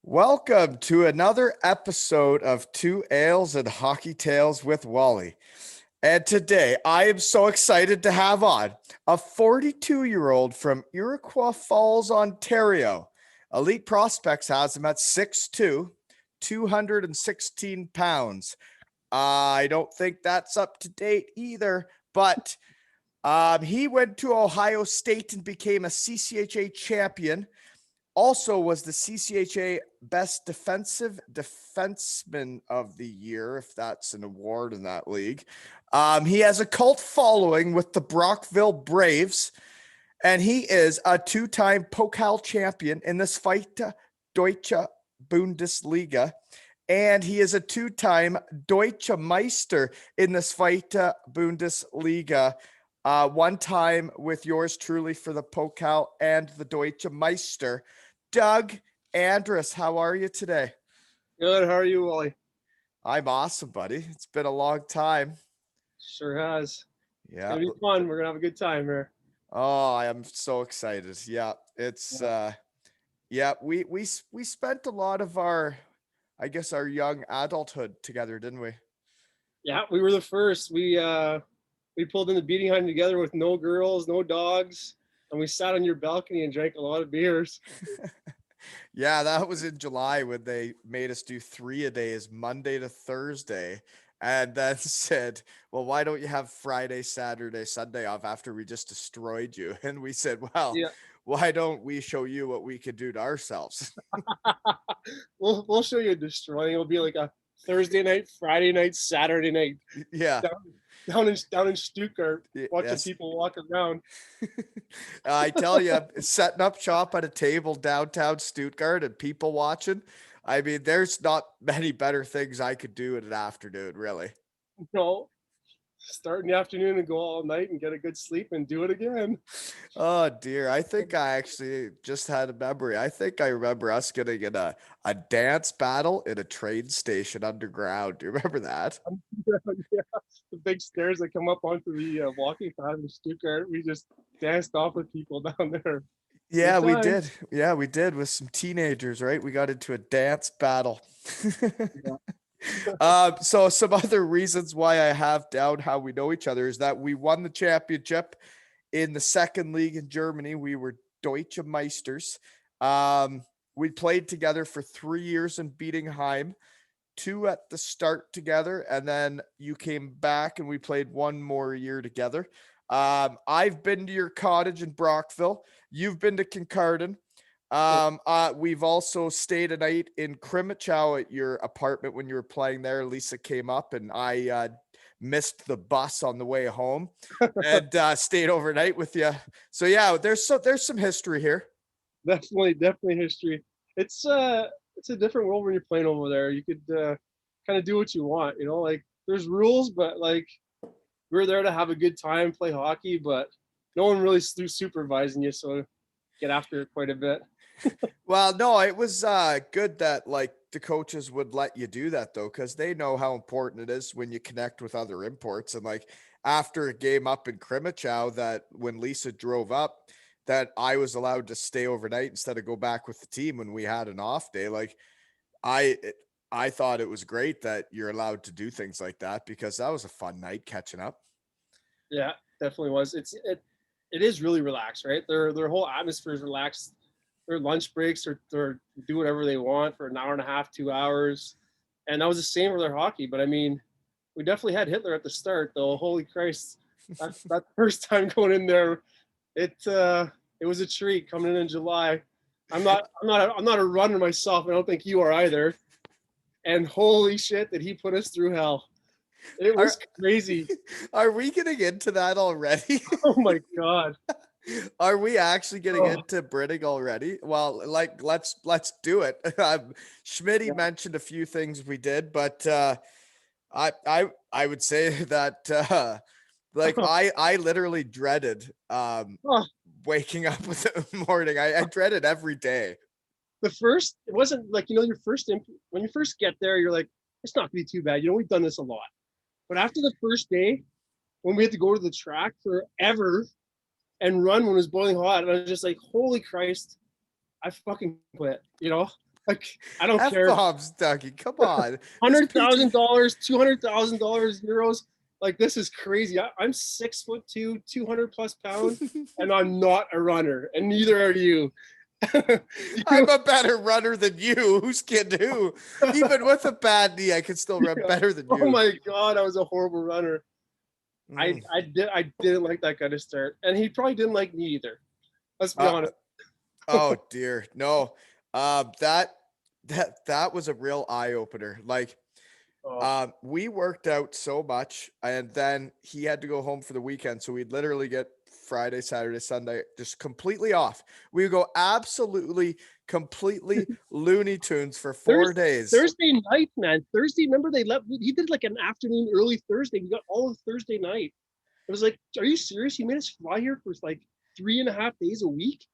Welcome to another episode of Two Ales and Hockey Tales with Wally. And today I am so excited to have on a 42-year-old from Iroquois Falls, Ontario. Elite Prospects has him at 6'2", 216 pounds. I don't think that's up to date either, but he went to Ohio State and became a CCHA champion. Also was the CCHA Best Defensive Defenseman of the Year, if that's an award in that league. He has a cult following with the Brockville Braves, and he is a two-time Pokal champion in this Zweite Deutsche Bundesliga, and he is a two-time Deutsche Meister in the Zweite Bundesliga. One time with yours truly for the Pokal and the Deutsche Meister. Doug Andress, how are you today? Good. How are you, Wally? I'm awesome, buddy. It's been a long time. Sure has. It's Yeah. gonna be fun. We're gonna have a good time here. Oh, I am so excited. Yeah, it's we spent a lot of our, I guess, our young adulthood together, didn't we? Yeah, we were the first. We pulled in the Bietigheim together with no girls, no dogs, and we sat on your balcony and drank a lot of beers. Yeah, that was in July when they made us do 3-a-days, Monday to Thursday, and then said, well, why don't you have Friday, Saturday, Sunday off after we just destroyed you? And we said, well, Yeah, why don't we show you what we could do to ourselves? we'll show you destroying. It'll be like a Thursday night, Friday night, Saturday night Yeah. down in Stuttgart, watching Yes. people walk around. I tell you, setting up shop at a table downtown Stuttgart and people watching. I mean, there's not many better things I could do in an afternoon, really. You know, start in the afternoon and go all night and get a good sleep and do it again. Oh dear. I think I actually just had a memory. I think I remember us getting in a dance battle in a train station underground. Do you remember that? Yeah, the big stairs that come up onto the walking path in Stuttgart. We just danced off with people down there. Yeah, Good we time. did. Yeah, we did with some teenagers, right? We got into a dance battle. Yeah. So some other reasons why I have down how we know each other is that we won the championship in the second league in Germany. We were Deutsche Meisters. We played together for 3 years in Bietigheim, 2 at the start together, and then you came back and we played one more year together. I've been to your cottage in Brockville. You've been to Kincardine. We've also stayed a night in Crimmitschau at your apartment when you were playing there. Lisa came up and I missed the bus on the way home and stayed overnight with you. So yeah, there's some history here. Definitely history. It's a different world when you're playing over there. You could kind of do what you want, like there's rules, but like we're there to have a good time, play hockey, but no one really supervising you, so get after it quite a bit. Well, no, it was good that like the coaches would let you do that though, because they know how important it is when you connect with other imports. And like after a game up in Crimmitschau, that when Lisa drove up, that I was allowed to stay overnight instead of go back with the team when we had an off day. Like I I thought it was great that you're allowed to do things like that because that was a fun night catching up. Yeah, definitely was. It is really relaxed, right? Their whole atmosphere is relaxed. Their lunch breaks or do whatever they want for an hour and a half, 2 hours. And that was the same with their hockey. But I mean, we definitely had Hitler at the start, though. Holy Christ, that first time going in there, it was a treat coming in July. I'm not a runner myself. I don't think you are either. And holy shit, did he put us through hell? It Are was crazy. are we getting into that already? Oh my god. Are we actually getting Oh, into Brittig already? Well, like let's do it. Schmitty yeah. mentioned a few things we did, but I would say that like I literally dreaded Oh, waking up with the morning. I dread it every day. the first, it wasn't like, your when you first get there, you're like, it's not gonna be too bad. We've done this a lot. But after the first day, when we had to go to the track forever and run when it was boiling hot, and I was just like, holy Christ, I fucking quit. Like, I don't care. F-bombs, Dougie. Come on. This PG. $100,000, $200,000 euros. Like, this is crazy. I'm 6'2", 200 plus pounds, and I'm not a runner, and neither are you. I'm a better runner than you. Who's kidding who? Even with a bad knee, I can still run better than you. Oh my God, I was a horrible runner. I didn't like that guy to start, and he probably didn't like me either. Let's be honest. Oh dear, no. That was a real eye opener. Like, we worked out so much, and then he had to go home for the weekend, so we'd literally get Friday, Saturday, Sunday just completely off. We would go absolutely, completely Looney Tunes for 4 days. Thursday night, man. Thursday, remember he did like an afternoon, early Thursday. We got all of Thursday night. It was like, are you serious? You made us fly here for like 3.5 days a week?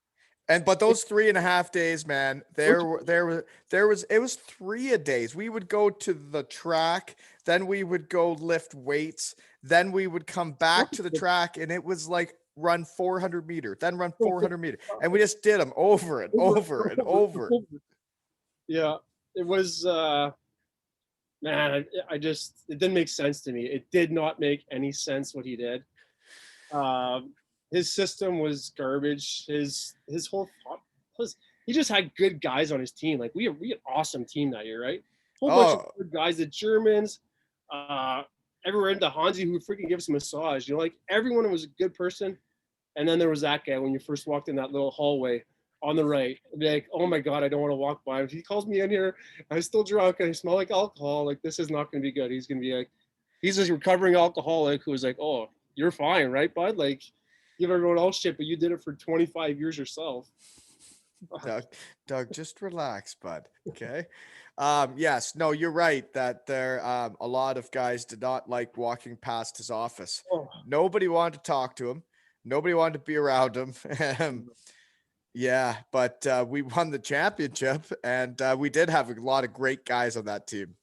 But those 3.5 days, man, it was 3 a days. We would go to the track, then we would go lift weights, then we would come back to the track, and it was like run 400 meter, then run 400 meter, and we just did them over and over and over. Yeah, it was, man, it didn't make sense to me. It did not make any sense what he did. His system was garbage. His whole thought was, he just had good guys on his team. Like, we had an awesome team that year, right? Whole bunch of good guys, the Germans, everywhere into Hansi, who would freaking give us a massage. You know, like, everyone was a good person. And then there was that guy when you first walked in that little hallway on the right. I'd be like, oh my God, I don't want to walk by him. If he calls me in here, I'm still drunk and I smell like alcohol, like, this is not going to be good. He's going to be like, he's this recovering alcoholic who was like, oh, you're fine, right, bud? Like, give everyone else shit, but you did it for 25 years yourself. Doug, just relax, bud. Okay. Yes, no, you're right that there, a lot of guys did not like walking past his office. Nobody wanted to talk to him. Nobody wanted to be around him. Yeah, but we won the championship, and we did have a lot of great guys on that team.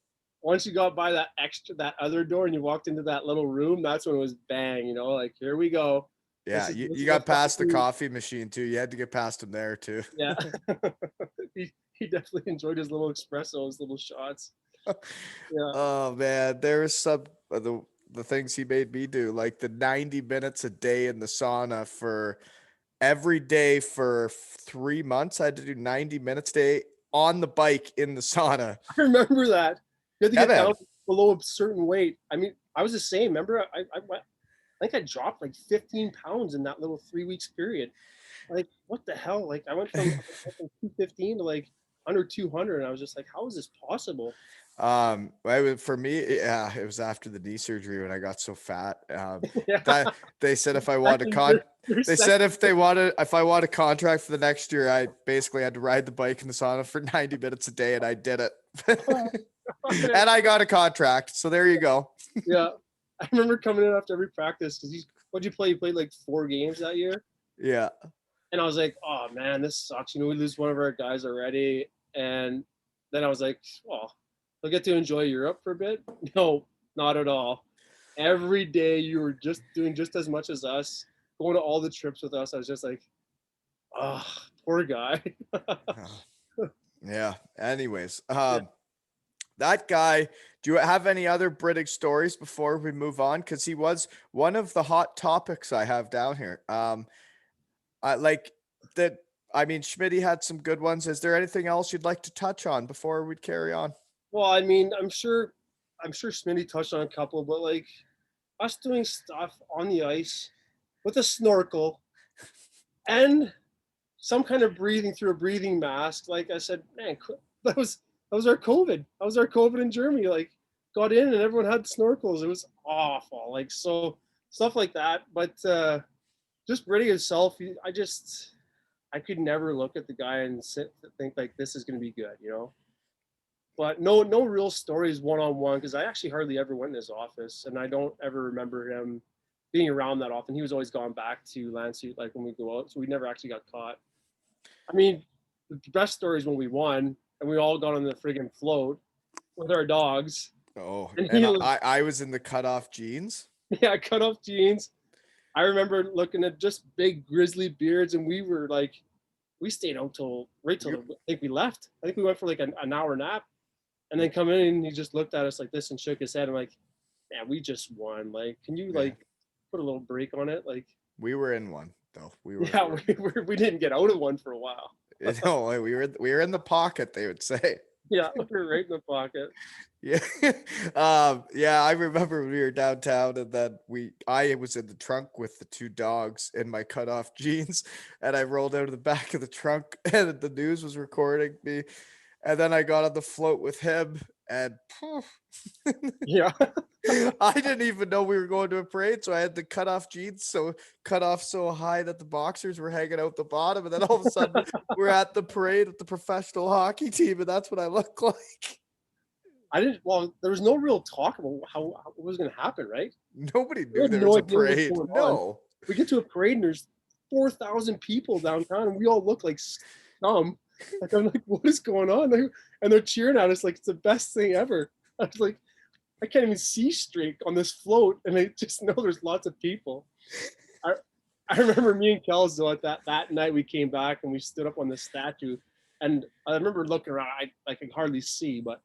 Once you got by that other door and you walked into that little room, that's when it was bang, you know, like, here we go. Yeah, you got past the coffee machine too. You had to get past him there too. Yeah. he definitely enjoyed his little espresso, his little shots. Yeah. Oh man, there was some of the things he made me do, like the 90 minutes a day in the sauna for every day for 3 months. I had to do 90 minutes a day on the bike in the sauna. I remember that. You had to get down below a certain weight. I mean, I was the same. Remember, I think I dropped like 15 pounds in that little 3 weeks period. Like, what the hell? Like, I went from 215 to like under 200, and I was just like, how is this possible? For me, it was after the knee surgery when I got so fat. They said if I wanted if I want a contract for the next year, I basically had to ride the bike in the sauna for 90 minutes a day, and I did it. And I got a contract. So there you go. Yeah. I remember coming in after every practice because what'd you play? You played like 4 games that year? Yeah. And I was like, oh man, this sucks. You know, we lose one of our guys already. And then I was like, well, I'll get to enjoy Europe for a bit. No, not at all. Every day you were just doing just as much as us, going to all the trips with us. I was just like, oh, poor guy. Yeah. Anyways, that guy, do you have any other Brittig stories before we move on? Because he was one of the hot topics I have down here. Schmitty had some good ones. Is there anything else you'd like to touch on before we carry on? Well, I mean, I'm sure Smitty touched on a couple, but like us doing stuff on the ice with a snorkel and some kind of breathing through a breathing mask. Like I said, man, that was our COVID. That was our COVID in Germany. Like, got in and everyone had snorkels. It was awful. Like, so stuff like that. But just Brittig himself, I could never look at the guy and think like this is going to be good, you know. But no real stories one-on-one, because I actually hardly ever went in his office, and I don't ever remember him being around that often. He was always gone back to Landshut, like when we go out, so we never actually got caught. I mean, the best story is when we won and we all got on the friggin' float with our dogs. Oh, and I was in the cutoff jeans. Yeah, cutoff jeans. I remember looking at just big grizzly beards, and we were like we stayed out till I think we left. I think we went for like an hour nap, and then come in and he just looked at us like this and shook his head. I'm like, yeah, we just won. Like, can you like put a little break on it? Like, We were in one though. yeah, we didn't get out of one for a while. No, we were in the pocket, they would say. Yeah, we were right in the pocket. Yeah. Yeah, I remember we were downtown and then I was in the trunk with the two dogs in my cutoff jeans, and I rolled out of the back of the trunk and the news was recording me. And then I got on the float with him and Yeah. I didn't even know we were going to a parade, so I had the cut off jeans cut off so high that the boxers were hanging out the bottom, and then all of a sudden we're at the parade with the professional hockey team, and that's what I look like. Well, there was no real talk about how it was going to happen, right? Nobody knew there was a parade. No. We get to a parade and there's 4,000 people downtown, and we all look like scum. Like, I'm like, what is going on? And they're cheering at us like it's the best thing ever. I was like, I can't even see straight on this float, and I just know there's lots of people. I remember me and Kelso at that night we came back and we stood up on the statue, and I remember looking around. I could hardly see, but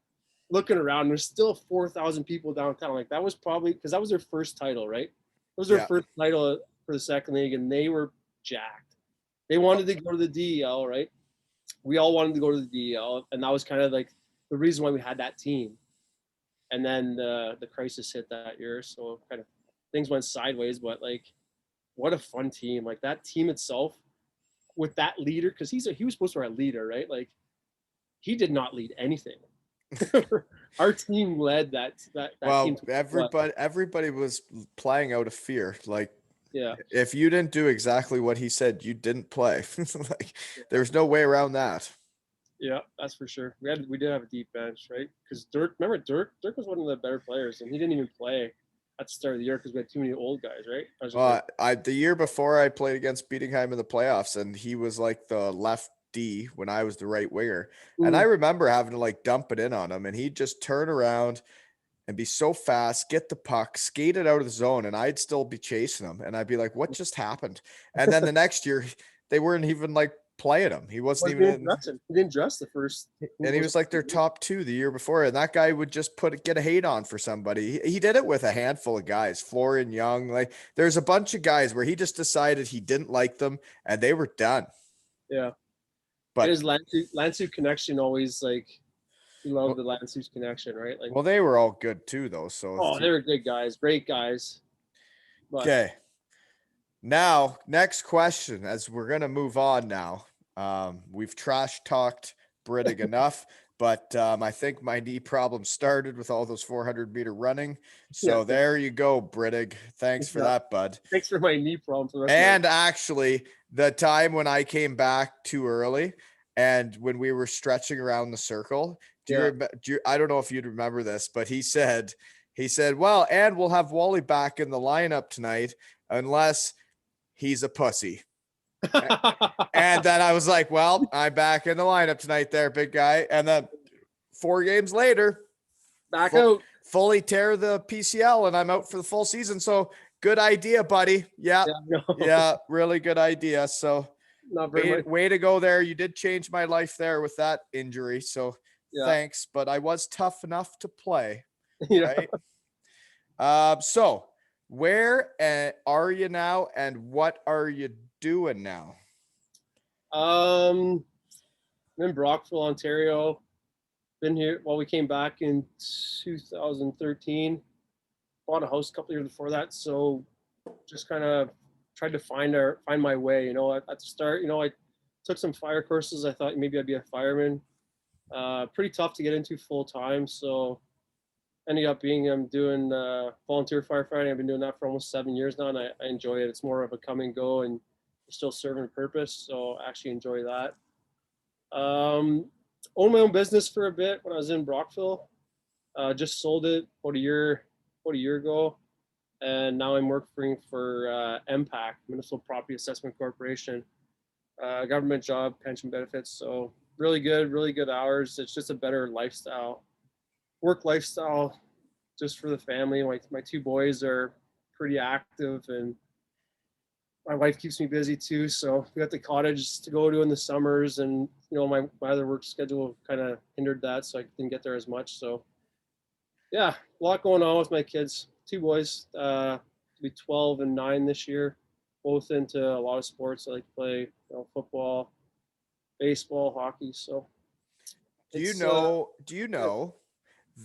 looking around, there's still 4,000 people downtown. Like, that was probably because that was their first title, right? It was their first title for the second league, and they were jacked. They wanted to go to the DEL, right? We all wanted to go to the DEL, and that was kind of like the reason why we had that team. And then the crisis hit that year, so kind of things went sideways. But like, what a fun team! Like, that team itself, with that leader, because he was supposed to be our leader, right? Like, he did not lead anything. Our team led that team. Everybody was playing out of fear. Like, yeah, if you didn't do exactly what he said, you didn't play. Like, there's no way around that. Yeah, that's for sure. We did have a deep bench, right? Because Dirk was one of the better players, and he didn't even play at the start of the year because we had too many old guys, right? The year before I played against Bietigheim in the playoffs, and he was like the left D when I was the right winger. And I remember having to like dump it in on him, and he'd just turn around and be so fast, get the puck, skate it out of the zone, and I'd still be chasing him. And I'd be like, what just happened? And then the next year, they weren't even like playing him. He wasn't even he didn't dress the first. And he was like their top two the year before. And that guy would just get a hate on for somebody. He did it with a handful of guys, Florian Young. Like, there's a bunch of guys where he just decided he didn't like them and they were done. Yeah. But his Landshut connection always, like, he loved the Landshut connection, right? Like, well, they were all good too, though. So they were good guys, great guys. Okay. Now, next question, as we're gonna move on now. We've trash talked Brittig enough, but I think my knee problem started with all those 400-meter running. So there you go, Brittig. Thanks for that, bud. Thanks for my knee problem. And actually, the time when I came back too early and when we were stretching around the circle, I don't know if you'd remember this, but he said, well, and we'll have Wally back in the lineup tonight unless he's a pussy. And then I was like, well, I'm back in the lineup tonight there, big guy. And then 4 games later, back out, fully tear the PCL, and I'm out for the full season. So good idea, buddy. Yeah, really good idea. So way to go there. You did change my life there with that injury. So thanks, but I was tough enough to play. Right? So where are you now, and what are you doing now? I'm in Brockville, Ontario. Been here. Well, we came back in 2013. Bought a house a couple years before that, so just kind of tried to find my way. You know, at the start, I took some fire courses. I thought maybe I'd be a fireman. Pretty tough to get into full time, so ended up I'm doing volunteer firefighting. I've been doing that for almost 7 years now, and I enjoy it. It's more of a come and go, and you're still serving a purpose, so I actually enjoy that. Owned my own business for a bit when I was in Brockville. Just sold it about a year ago, and now I'm working for MPAC, Municipal Property Assessment Corporation. Government job, pension benefits, so really good hours. It's just a better lifestyle. Work lifestyle just for the family. My 2 boys are pretty active, and my wife keeps me busy too. So we got the cottage to go to in the summers, and my other work schedule kind of hindered that, so I didn't get there as much. So yeah, a lot going on with my kids. Two boys, to be 12 and 9 this year, both into a lot of sports. I like to play, football, baseball, hockey. So Do you it's know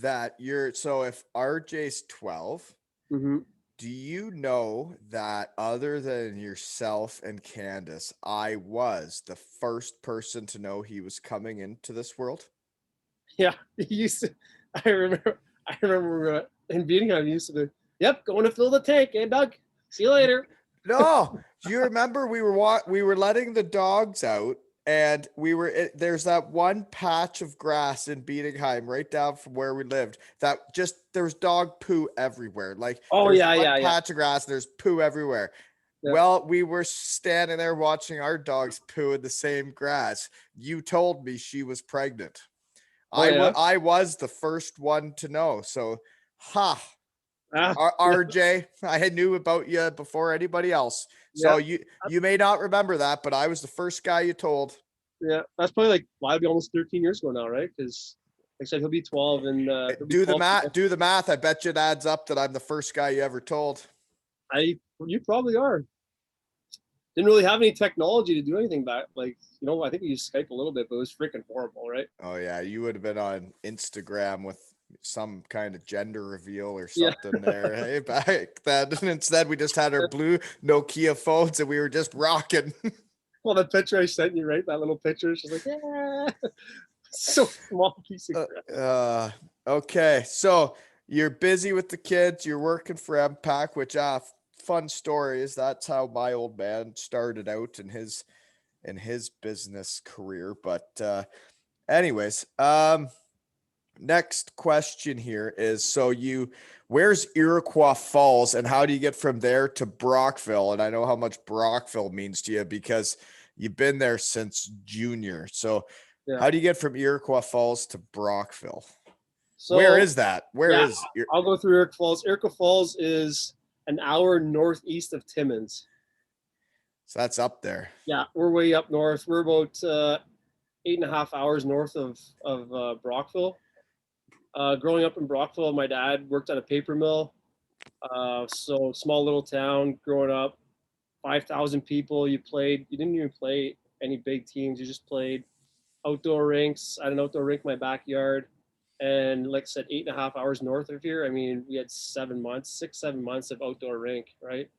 that so if RJ's 12, mm-hmm. do you know that other than yourself and Candace, I was the first person to know he was coming into this world? Yeah, he used to. I remember. In Bietigheim, he used to be. Yep, going to fill the tank, Doug? See you later. No, do you remember we were letting the dogs out, and there's that one patch of grass in Bietigheim right down from where we lived that there was dog poo everywhere. Like Oh there's yeah, one yeah, yeah. patch of grass, and there's poo everywhere. Yeah. Well, we were standing there watching our dogs poo in the same grass. You told me she was pregnant. Oh, yeah? I was the first one to know. So, Ah, RJ, I knew about you before anybody else. So yeah, you may not remember that, but I was the first guy you told. yeah. That's probably like it'll be almost 13 years ago now, right? Because like I said, he'll be 12 and he'll be Do the 12. math. Do the math. I bet you it adds up that I'm the first guy you ever told. You probably are. Didn't really have any technology to do anything back. Like, I think we used Skype a little bit, but it was freaking horrible, right? Oh yeah, you would have been on Instagram with some kind of gender reveal or Yeah. something there. Hey, back then. Instead, we just had our blue Nokia phones and we were just rocking. Well, the picture I sent you, right? That little picture. She's like, yeah. So small piece of crap. Okay, so you're busy with the kids. You're working for MPAC, which fun stories. That's how my old man started out in his business career. But anyways, next question here is, where's Iroquois Falls and how do you get from there to Brockville? And I know how much Brockville means to you because you've been there since junior. So Yeah. how do you get from Iroquois Falls to Brockville? So where is that? I'll go through Iroquois Falls. Iroquois Falls is an hour northeast of Timmins. So that's up there. Yeah, we're way up north. We're about 8.5 hours north of Brockville. Growing up in Brockville, my dad worked at a paper mill. So small little town. Growing up, 5,000 people. You didn't even play any big teams. You just played outdoor rinks. I had an outdoor rink in my backyard. And like I said, 8.5 hours north of here. I mean, we had 7 months of outdoor rink, right?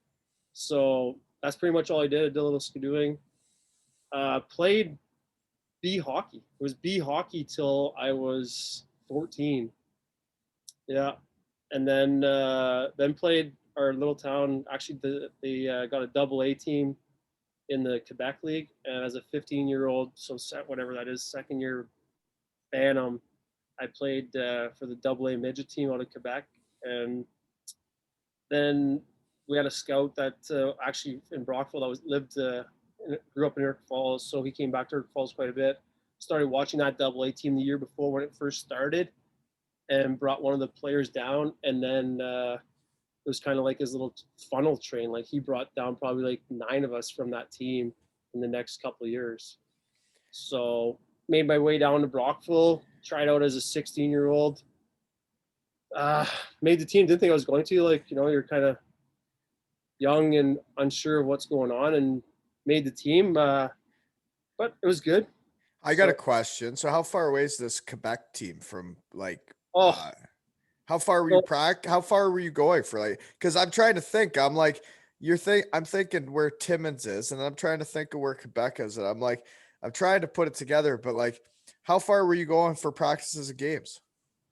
So that's pretty much all I did. I did a little skidooing. Played B hockey. It was B hockey till I was 14. Yeah, and then played our little town. Actually, they got a AA team in the Quebec League, and as a 15-year-old, so whatever that is, second year Bantam, I played for the AA midget team out of Quebec, and then we had a scout that actually in Brockville that grew up in Iroquois Falls, so he came back to Iroquois Falls quite a bit. Started watching that AA team the year before when it first started, and brought one of the players down, and then it was kind of like his little funnel train. Like he brought down probably like 9 of us from that team in the next couple of years. So made my way down to Brockville, tried out as a 16-year-old. Made the team, didn't think I was going to. Like, you're kind of young and unsure of what's going on, and made the team. But it was good. I got a question. So how far away is this Quebec team from how far were you how far were you going for, like, because I'm trying to think, I'm like, I'm thinking where Timmins is, and I'm trying to think of where Quebec is, and I'm trying to put it together, but like, how far were you going for practices and games?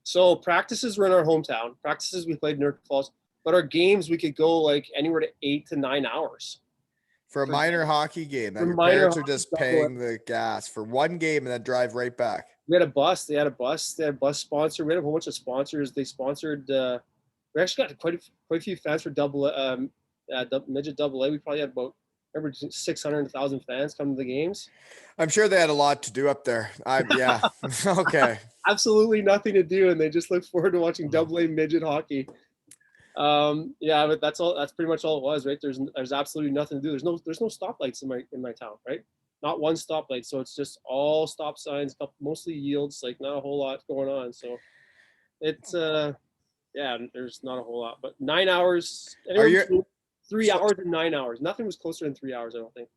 So practices were in our hometown. Practices we played in Iroquois Falls, but our games we could go like anywhere to 8 to 9 hours. For a minor hockey game that your parents are just paying the gas for one game and then drive right back. We had a bus. They had a bus sponsor. We had a whole bunch of sponsors. They sponsored. We actually got quite a few fans for midget AA. We probably had about 600,000 fans come to the games. I'm sure they had a lot to do up there. Yeah. Okay. Absolutely nothing to do, and they just look forward to watching AA midget hockey. Yeah, but that's all. That's pretty much all it was, right? There's absolutely nothing to do. There's no stoplights in my town, right? Not one stoplight. So it's just all stop signs, mostly yields. Like not a whole lot going on. So it's yeah, there's not a whole lot. But 9 hours, Are anywhere you between three so hours and 9 hours. Nothing was closer than 3 hours. I don't think.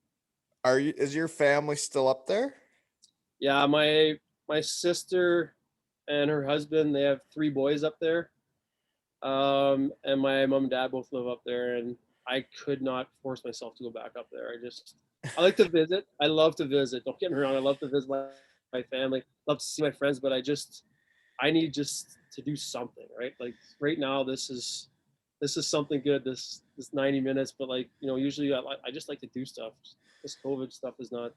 is your family still up there? Yeah, my sister and her husband, they have 3 boys up there. And my mom and dad both live up there, and I could not force myself to go back up there. I like to visit. I love to visit. Don't get me wrong. I love to visit my family. Love to see my friends, but I need just to do something, right? Like right now, this is something good. This 90 minutes, but like usually I just like to do stuff. This COVID stuff is not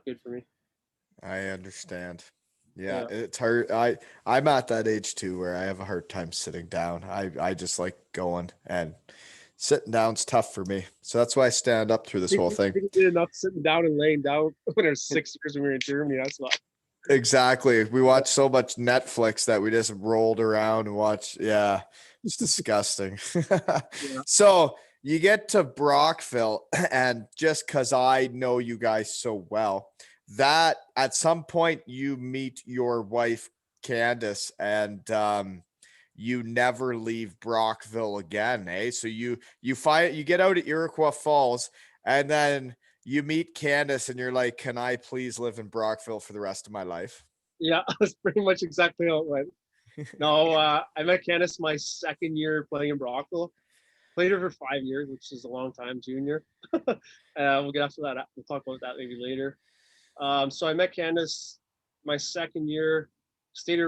good for me. I understand. Yeah, Yeah. it's hard. I'm at that age too where I have a hard time sitting down. I just like going, and sitting down's tough for me. So that's why I stand up through this I whole thing. think we did enough sitting down and laying down when I was 6 years when we were in Germany. That's why. Exactly. We watched so much Netflix that we just rolled around and watched. Yeah, it's disgusting. Yeah. So you get to Brockville, and just because I know you guys so well, that at some point you meet your wife, Candace, and you never leave Brockville again, eh? So you get out at Iroquois Falls, and then you meet Candace and you're like, can I please live in Brockville for the rest of my life? Yeah, that's pretty much exactly how it went. No, I met Candace my second year playing in Brockville. Played her for 5 years, which is a long time, junior. We'll get after that. We'll talk about that maybe later. So I met Candace my second year. Stayed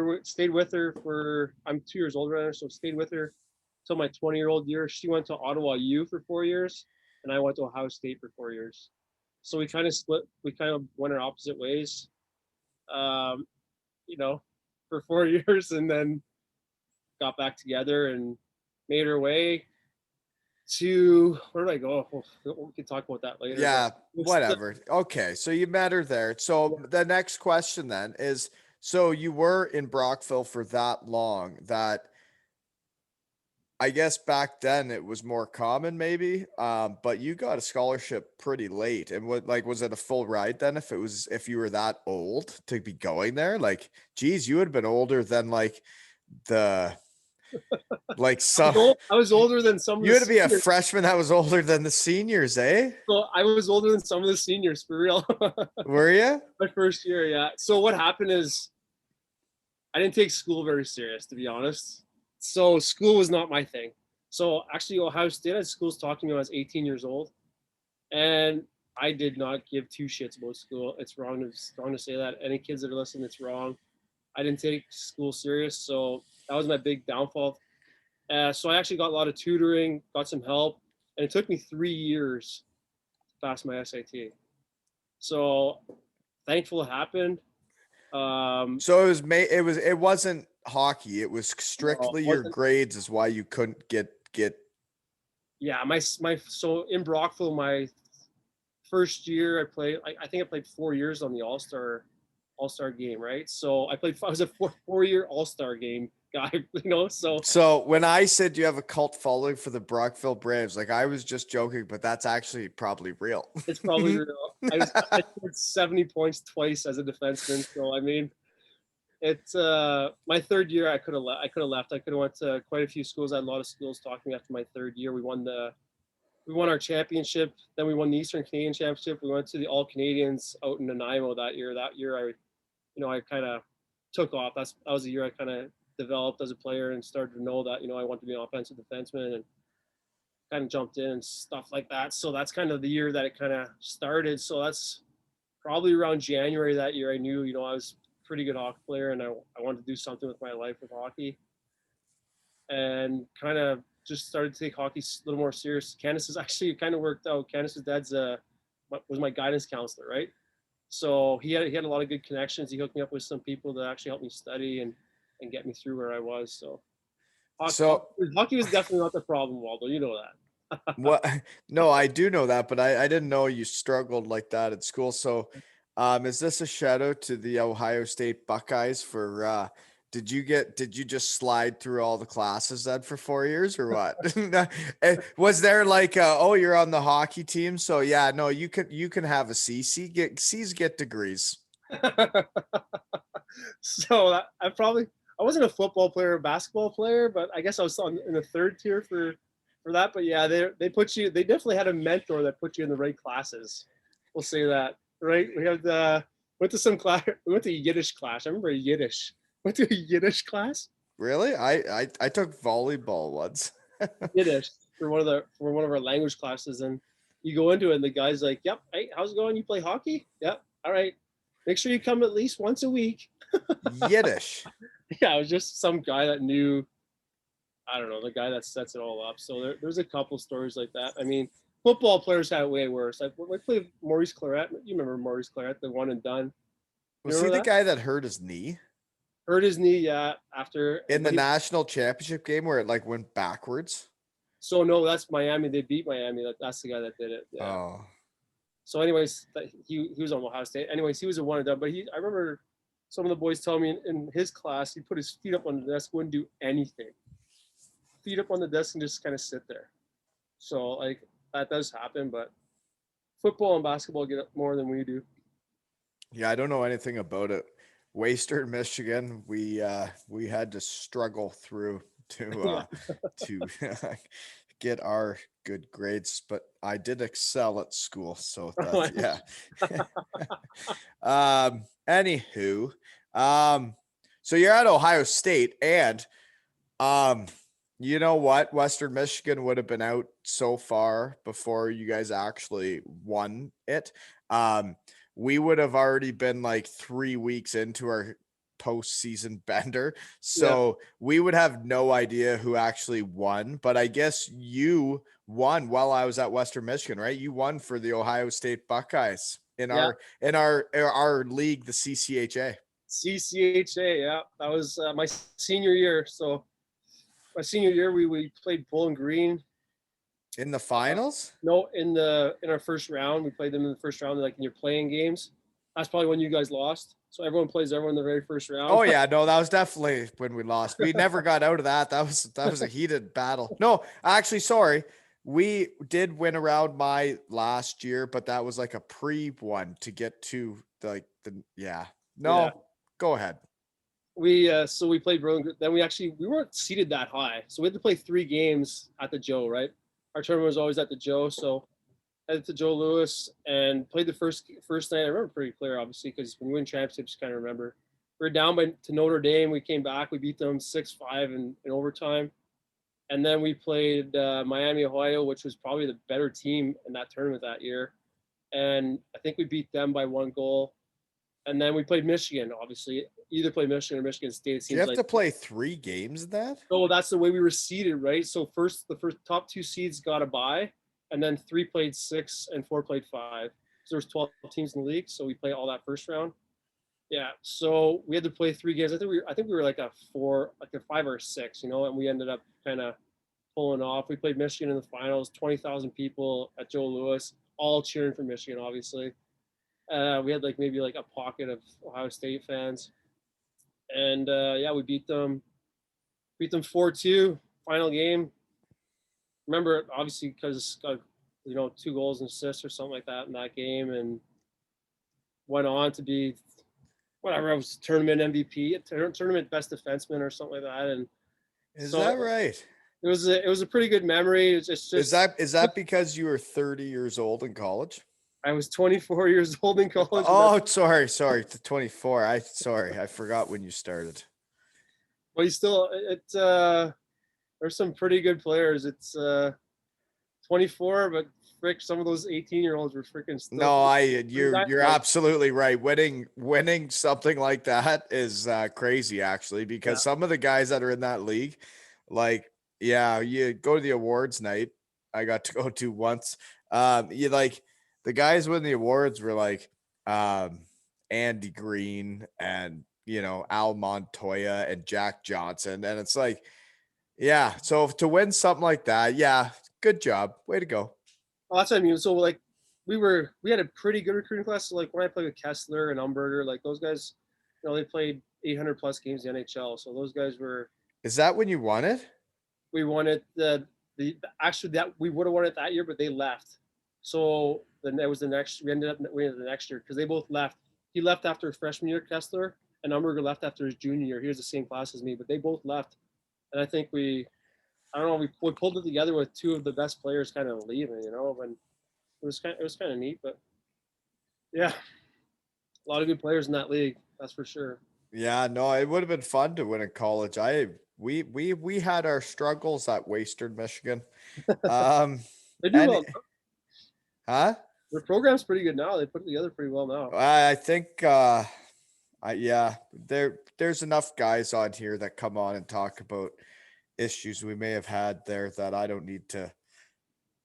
with her for. I'm 2 years older than her, so stayed with her till my 20-year-old year. She went to Ottawa U for 4 years, and I went to Ohio State for 4 years. So we kind of split. We kind of went our opposite ways. Um, you know, for 4 years, and then got back together and made our way to where did I go? We can talk about that later. Yeah, But whatever. Okay, so you met her there. So the next question then is, so you were in Brockville for that long that I guess back then it was more common maybe, but you got a scholarship pretty late. And what, like, was it a full ride then if you were that old to be going there? Like, geez, you would have been older than like the like some I was older than some of you the had to be a seniors. freshman that was older than the seniors, eh? So I was older than some of the seniors for real. Were you? My first year, yeah. So what happened is I didn't take school very serious, to be honest. So school was not my thing. So actually, Ohio State had schools talking to me when I was 18 years old, and I did not give two shits about school. It's wrong to say that. Any kids that are listening, it's wrong. I didn't take school serious, so that was my big downfall. So I actually got a lot of tutoring, got some help, and it took me 3 years to pass my SAT. So thankful it happened. So it wasn't hockey. It was No, strictly it your wasn't. grades is why you couldn't get Yeah, my so in Brockville, my first year I played. I think I played 4 years on the All Star game, right? So I was a 4 year All Star game guy, So So when I said you have a cult following for the Brockville Braves, like I was just joking, but that's actually probably real. it's probably real. I scored 70 points twice as a defenseman. So I mean, it's my third year. I could have left. I could have went to quite a few schools. I had a lot of schools talking after my third year. We won our championship. Then we won the Eastern Canadian Championship. We went to the All Canadians out in Nanaimo that year. That year, I kind of took off. That was the year I kind of developed as a player and started to know that I wanted to be an offensive defenseman and kind of jumped in and stuff like that. So that's kind of the year that it kind of started. So that's probably around January that year. I knew I was a pretty good hockey player and I wanted to do something with my life with hockey and kind of just started to take hockey a little more serious. Candace is actually kind of worked out. Candace's dad's was my guidance counselor, right? So he had a lot of good connections. He hooked me up with some people that actually helped me study and get me through where I was. So So hockey was definitely not the problem, Waldo. You know that. what no, I do know that, but I didn't know you struggled like that at school. So is this a shout out to the Ohio State Buckeyes for Did you just slide through all the classes then for 4 years or what? Was there like oh, you're on the hockey team, so yeah, no, you can have a C. C's get degrees. So I wasn't a football player or basketball player, but I guess I was in the third tier for that. But yeah, they definitely had a mentor that put you in the right classes. We'll say that, right? We had went to some class. We went to Yiddish class. I remember Yiddish. Went to a Yiddish class. Really? I took volleyball once. Yiddish for one of our language classes, and you go into it, and the guy's like, "Yep, hey, how's it going? You play hockey? Yep, all right. Make sure you come at least once a week." Yiddish. Yeah, it was just some guy that knew. I don't know, the guy that sets it all up. So there's a couple stories like that. I mean, football players had it way worse. I played Maurice Claret. You remember Maurice Claret, the one and done. Was he the guy that hurt his knee? Hurt his knee, yeah. After in the national championship game where it like went backwards. So no, that's Miami. They beat Miami. That's the guy that did it. Yeah. Oh. So, anyways, he was on Ohio State. Anyways, he was a one and done. But I remember some of the boys telling me in his class, he put his feet up on the desk, wouldn't do anything. Feet up on the desk and just kind of sit there. So like that does happen, but football and basketball get up more than we do. Yeah, I don't know anything about it. Western Michigan, we had to struggle through to get our good grades, but I did excel at school, so that's, yeah. Anywho, so you're at Ohio State, and you know what? Western Michigan would have been out so far before you guys actually won it. We would have already been like 3 weeks into our postseason bender. So we would have no idea who actually won. But I guess you won while I was at Western Michigan, right? You won for the Ohio State Buckeyes in our league, the CCHA. CCHA, yeah. That was my senior year. So my senior year, we played Bowling Green. In the finals? No, in our first round. We played them in the first round, like in your playing games. That's probably when you guys lost. So everyone plays everyone in the very first round. Oh yeah, no, that was definitely when we lost. We never got out of that. That was a heated battle. No, actually, sorry. We did win around my last year, but that was like a pre-one to get to Go ahead. So we played Brilliant. Then we weren't seated that high. So we had to play 3 games at the Joe, right? Our tournament was always at the Joe. So I headed to Joe Louis and played the first night. I remember pretty clear, obviously, because when we win championships, you kind of remember. We were down to Notre Dame. We came back. We beat them 6-5 in overtime. And then we played Miami, Ohio, which was probably the better team in that tournament that year. And I think we beat them by 1 goal. And then we played Michigan, obviously. Either play Michigan or Michigan State. Do you have to play 3 games of that? So that's the way we were seeded, right? So the first top 2 seeds got a bye, and then 3 played 6 and 4 played 5. So there's 12 teams in the league, so we played all that first round. Yeah, so we had to play 3 games. I think we were like a 5 or 6, and we ended up kind of pulling off. We played Michigan in the finals, 20,000 people at Joe Louis, all cheering for Michigan, obviously. We had maybe a pocket of Ohio State fans. And we beat them 4-2, final game. Remember, obviously, because 2 goals and assists or something like that in that game, and went on to be whatever, I was tournament MVP, tournament best defenseman or something like that. And is that right? It was a pretty good memory. It's just is that because you were 30 years old in college? I was 24 years old in college. Oh, sorry, 24. I forgot when you started. Well, there's some pretty good players. It's 24, but frick, some of those 18-year-olds were freaking still. No, you're absolutely right. Winning something like that is crazy, actually, because some of the guys that are in that league, you go to the awards night. I got to go to once. The guys winning the awards were Andy Green and, Al Montoya and Jack Johnson. And it's so to win something like that, good job. Way to go. Oh, that's what I mean. So we had a pretty good recruiting class. So when I played with Kessler and Umberger, those guys, they played 800 plus games in the NHL. So those guys were. Is that when you won it? We won it actually that we would have won it that year, but they left. So then it was the next. We ended up winning the next year because they both left. He left after his freshman year, Kessler, and Umberger left after his junior year. He was the same class as me, but they both left. And I think I don't know, we pulled it together with two of the best players kind of leaving, and it was kind of neat, but yeah, a lot of good players in that league, that's for sure. Yeah, no, it would have been fun to win in college. We had our struggles at Western Michigan. They do and well. huh? Their program's pretty good now. They put it together pretty well now. I think yeah, there's enough guys on here that come on and talk about issues we may have had there that I don't need to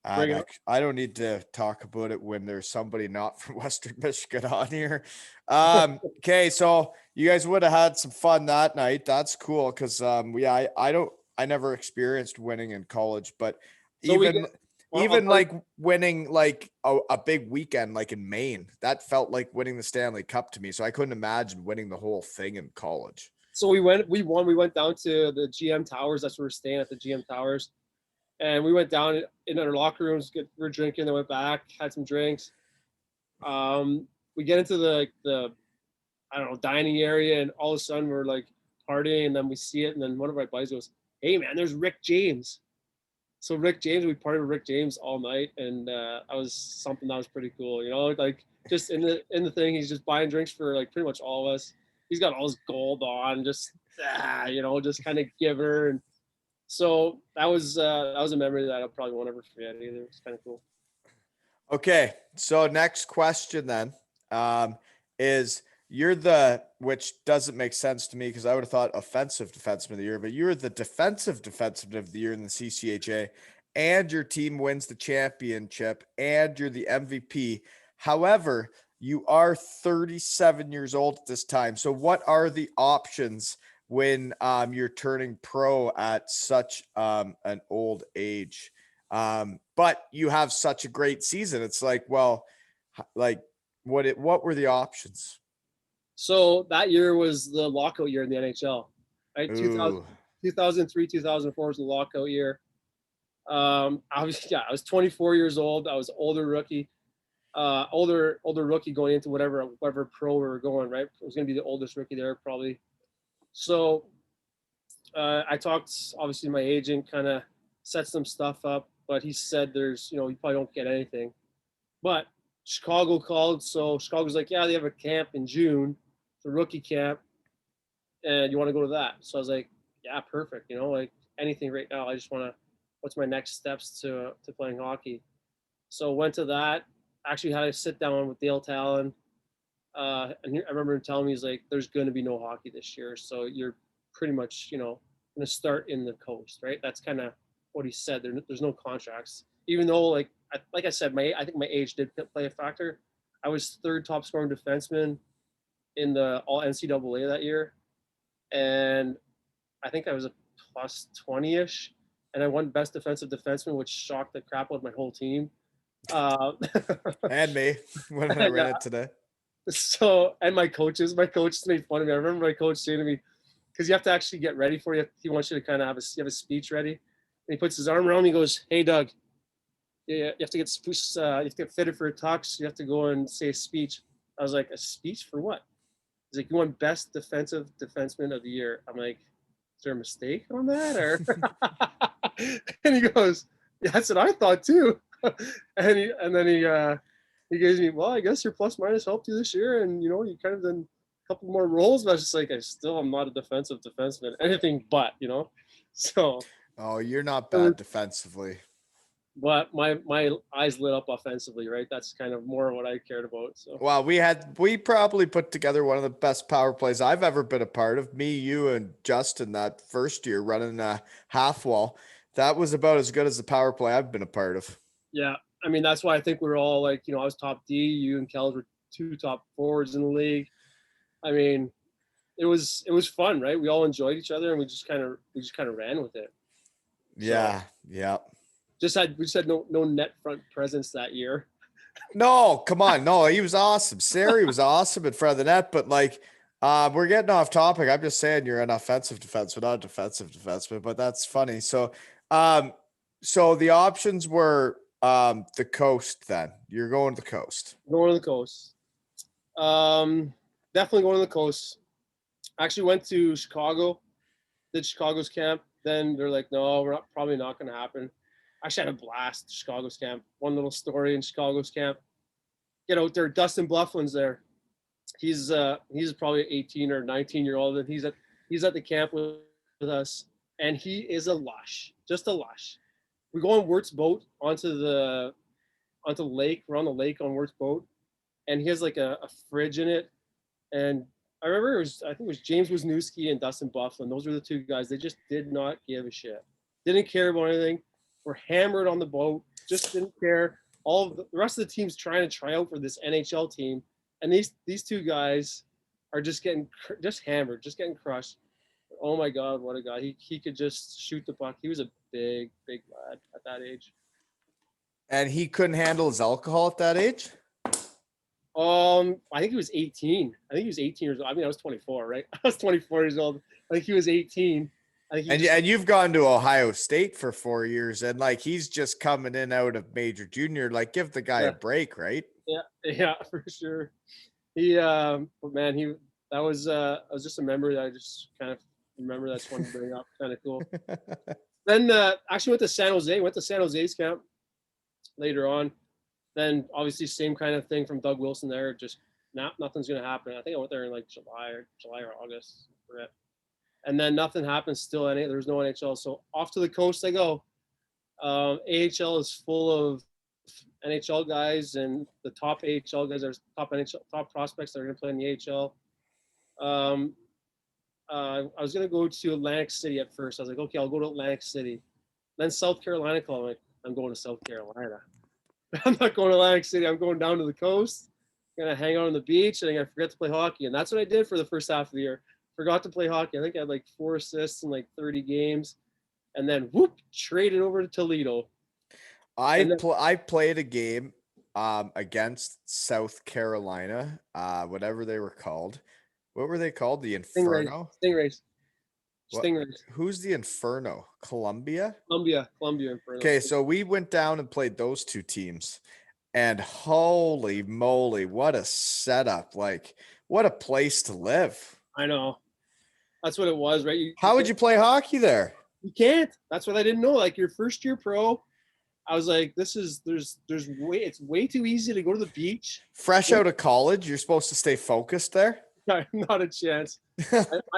I don't need to talk about it when there's somebody not from Western Michigan on here. Okay, so you guys would have had some fun that night. That's cool because I never experienced winning in college, but So even like winning like a big weekend like in Maine, that felt like winning the Stanley Cup to me. So I couldn't imagine winning the whole thing in college. So we won. We went down to the GM Towers. That's where we're staying at the GM Towers. And we went down in our locker rooms, we're drinking, then went back, had some drinks. We get into the I don't know, dining area, and all of a sudden we're like partying, and then we see it, and then one of my buddies goes, "Hey man, there's Rick James." So Rick James, we partied with Rick James all night, and that was something that was pretty cool, like just in the thing, he's just buying drinks for like pretty much all of us. He's got all his gold on, just just kind of giver. And so that was a memory that I probably won't ever forget either. It's kind of cool. Okay, so next question then is which doesn't make sense to me because I would have thought offensive defenseman of the year, but you're the defensive defenseman of the year in the CCHA, and your team wins the championship, and you're the MVP. However, you are 37 years old at this time. So what are the options when you're turning pro at such an old age? But you have such a great season. It's like, well, like what were the options? So that year was the lockout year in the NHL, right? 2003, 2004 was the lockout year. I was 24 years old. I was older rookie going into whatever pro we were going, right? I was going to be the oldest rookie there probably. So I talked, obviously, my agent kind of set some stuff up, but he said you probably don't get anything. But Chicago called, so Chicago's like, yeah, they have a camp in June, the rookie camp, and you want to go to that? So I was like, yeah, perfect. Like anything right now. I just want to. What's my next steps to playing hockey? So went to that. Actually had a sit down with Dale Talon, and I remember him telling me, he's like, "There's going to be no hockey this year, so you're pretty much going to start in the coast, right?" That's kind of what he said. There's no contracts, even though like I said, I think my age did play a factor. I was third top scoring defenseman in the all NCAA that year, and I think I was a plus 20-ish, and I won best defensive defenseman, which shocked the crap out of my whole team. And me when I read it today. So, and my coaches made fun of me. I remember my coach saying to me, because you have to actually get ready for it. He wants you to kind of have a speech ready. And he puts his arm around me and goes, "Hey, Doug, you have to get fitted for a tux. You have to go and say a speech." I was like, "A speech for what?" He's like, "You won best defensive defenseman of the year." I'm like, "Is there a mistake on that?" Or and he goes, "Yeah, that's what I thought too." and then he gives me, "Well, I guess your plus minus helped you this year, and you kind of done a couple more roles." But I was just like, I still am not a defensive defenseman, anything but, So. Oh, you're not bad defensively. But my eyes lit up offensively, right? That's kind of more what I cared about. So. Well, we probably put together one of the best power plays I've ever been a part of. Me, you, and Justin that first year running a half wall. That was about as good as the power play I've been a part of. Yeah, I mean that's why I think we were all like, I was top D, you and Kells were two top forwards in the league. I mean, it was fun, right? We all enjoyed each other, and we just kind of ran with it. Yeah, so, yeah. We just had no net front presence that year. No, come on. No, he was awesome. Sari was awesome in front of the net, but like We're getting off topic. I'm just saying you're an offensive defenseman, not a defensive defenseman, but that's funny. Um, so the options were the coast. Then you're going to the coast. Going to the coast. Definitely going to the coast. Actually went to Chicago, did Chicago's camp. Then they're like, no, probably not going to happen. Actually had a blast, Chicago's camp. One little story in Chicago's camp. Get out there, Dustin Blufflin's there. He's probably 18 or 19-year-old, and he's at the camp with us, and he is a lush, just a lush. We go on Wirt's boat onto the lake. We're on the lake on Wirt's boat, and he has like a fridge in it. And I remember I think it was James Wisniewski and Dustin Bufflin. Those were the two guys. They just did not give a shit. Didn't care about anything. Were hammered on the boat. Just didn't care. All of the rest of the team's trying to try out for this NHL team, and these two guys are just hammered, just getting crushed. Oh my God, what a guy! He could just shoot the puck. He was a big lad at that age. And he couldn't handle his alcohol at that age? I think he was 18. I think he was 18 years old. I mean, I was 24, right? I was 24 years old. I think he was 18. And you've gone to Ohio State for 4 years, and like he's just coming in out of major junior. Like, give the guy a break, right? Yeah, for sure. But man, that was just a memory that I just kind of remember. That's one to bring up. Kind of cool. Then actually went to San Jose. Went to San Jose's camp later on. Then obviously same kind of thing from Doug Wilson there. Just nothing's gonna happen. I think I went there in like July or August. I forget. And then nothing happened. Still, there was no NHL. So off to the coast I go. AHL is full of NHL guys, and the top AHL guys are top prospects that are going to play in the AHL. I was going to go to Atlantic City at first. I was like, okay, I'll go to Atlantic City. Then South Carolina called. I'm like, I'm going to South Carolina. I'm not going to Atlantic City. I'm going down to the coast. I'm going to hang out on the beach, and I'm going to forget to play hockey. And that's what I did for the first half of the year. Forgot to play hockey. I think I had like 4 assists in like 30 games. And then, traded over to Toledo. I played a game against South Carolina, whatever they were called. What were they called? The Inferno? Stingrays. Who's the Inferno? Columbia Inferno. Okay, so we went down and played those two teams. And holy moly, what a setup. Like, what a place to live. I know. That's what it was, right? How would you play hockey there? You can't. That's what I didn't know. Like your first year pro, I was like, it's way too easy to go to the beach. Fresh out of college, you're supposed to stay focused there? Not a chance.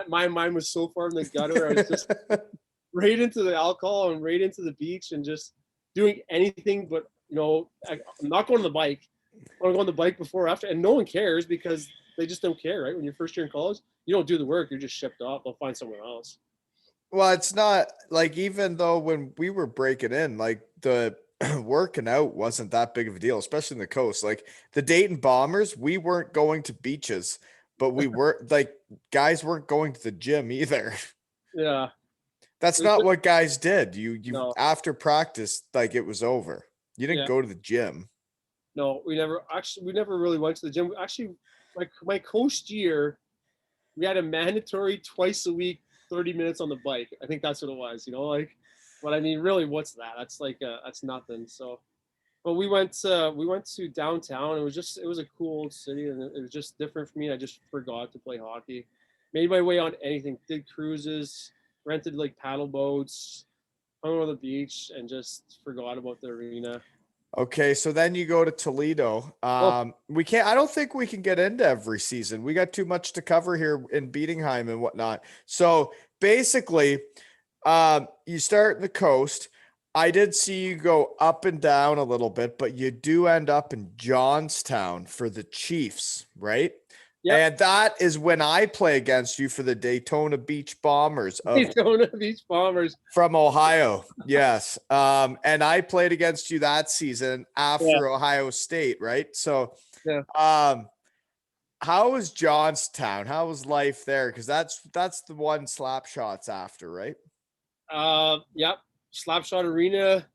My mind was so far in the gutter. I was just right into the alcohol and right into the beach and just doing anything but, I'm not going to the bike. I want to go on the bike before or after. And no one cares because they just don't care, right? When you're first year in college, you don't do the work. You're just shipped off. They'll find someone else. Well, it's not like, even though when we were breaking in, like the working out wasn't that big of a deal, especially in the coast. Like the Dayton Bombers, we weren't going to beaches, but we were like, guys weren't going to the gym either. Yeah. That's not what guys did. No. After practice, like it was over. You didn't go to the gym. No, we never really went to the gym. Actually, my coast year, we had a mandatory twice a week 30 minutes on the bike. I think that's what it was, but I mean, really, what's that? That's like, that's nothing. So, but we went to downtown. It was a cool old city, and it was just different for me. I just forgot to play hockey. Made my way on anything, did cruises, rented like paddle boats, hung on the beach, and just forgot about the arena. Okay, so then you go to Toledo. I don't think we can get into every season. We got too much to cover here in Bietigheim and whatnot. So basically, you start in the coast. I did see you go up and down a little bit, but you do end up in Johnstown for the Chiefs, right? Yep. And that is when I play against you for the Daytona Beach Bombers. Daytona Beach Bombers. From Ohio, yes. And I played against you that season after Ohio State, right? So how was Johnstown? How was life there? Because that's the one Slapshot's after, right? Yep. Slapshot Arena,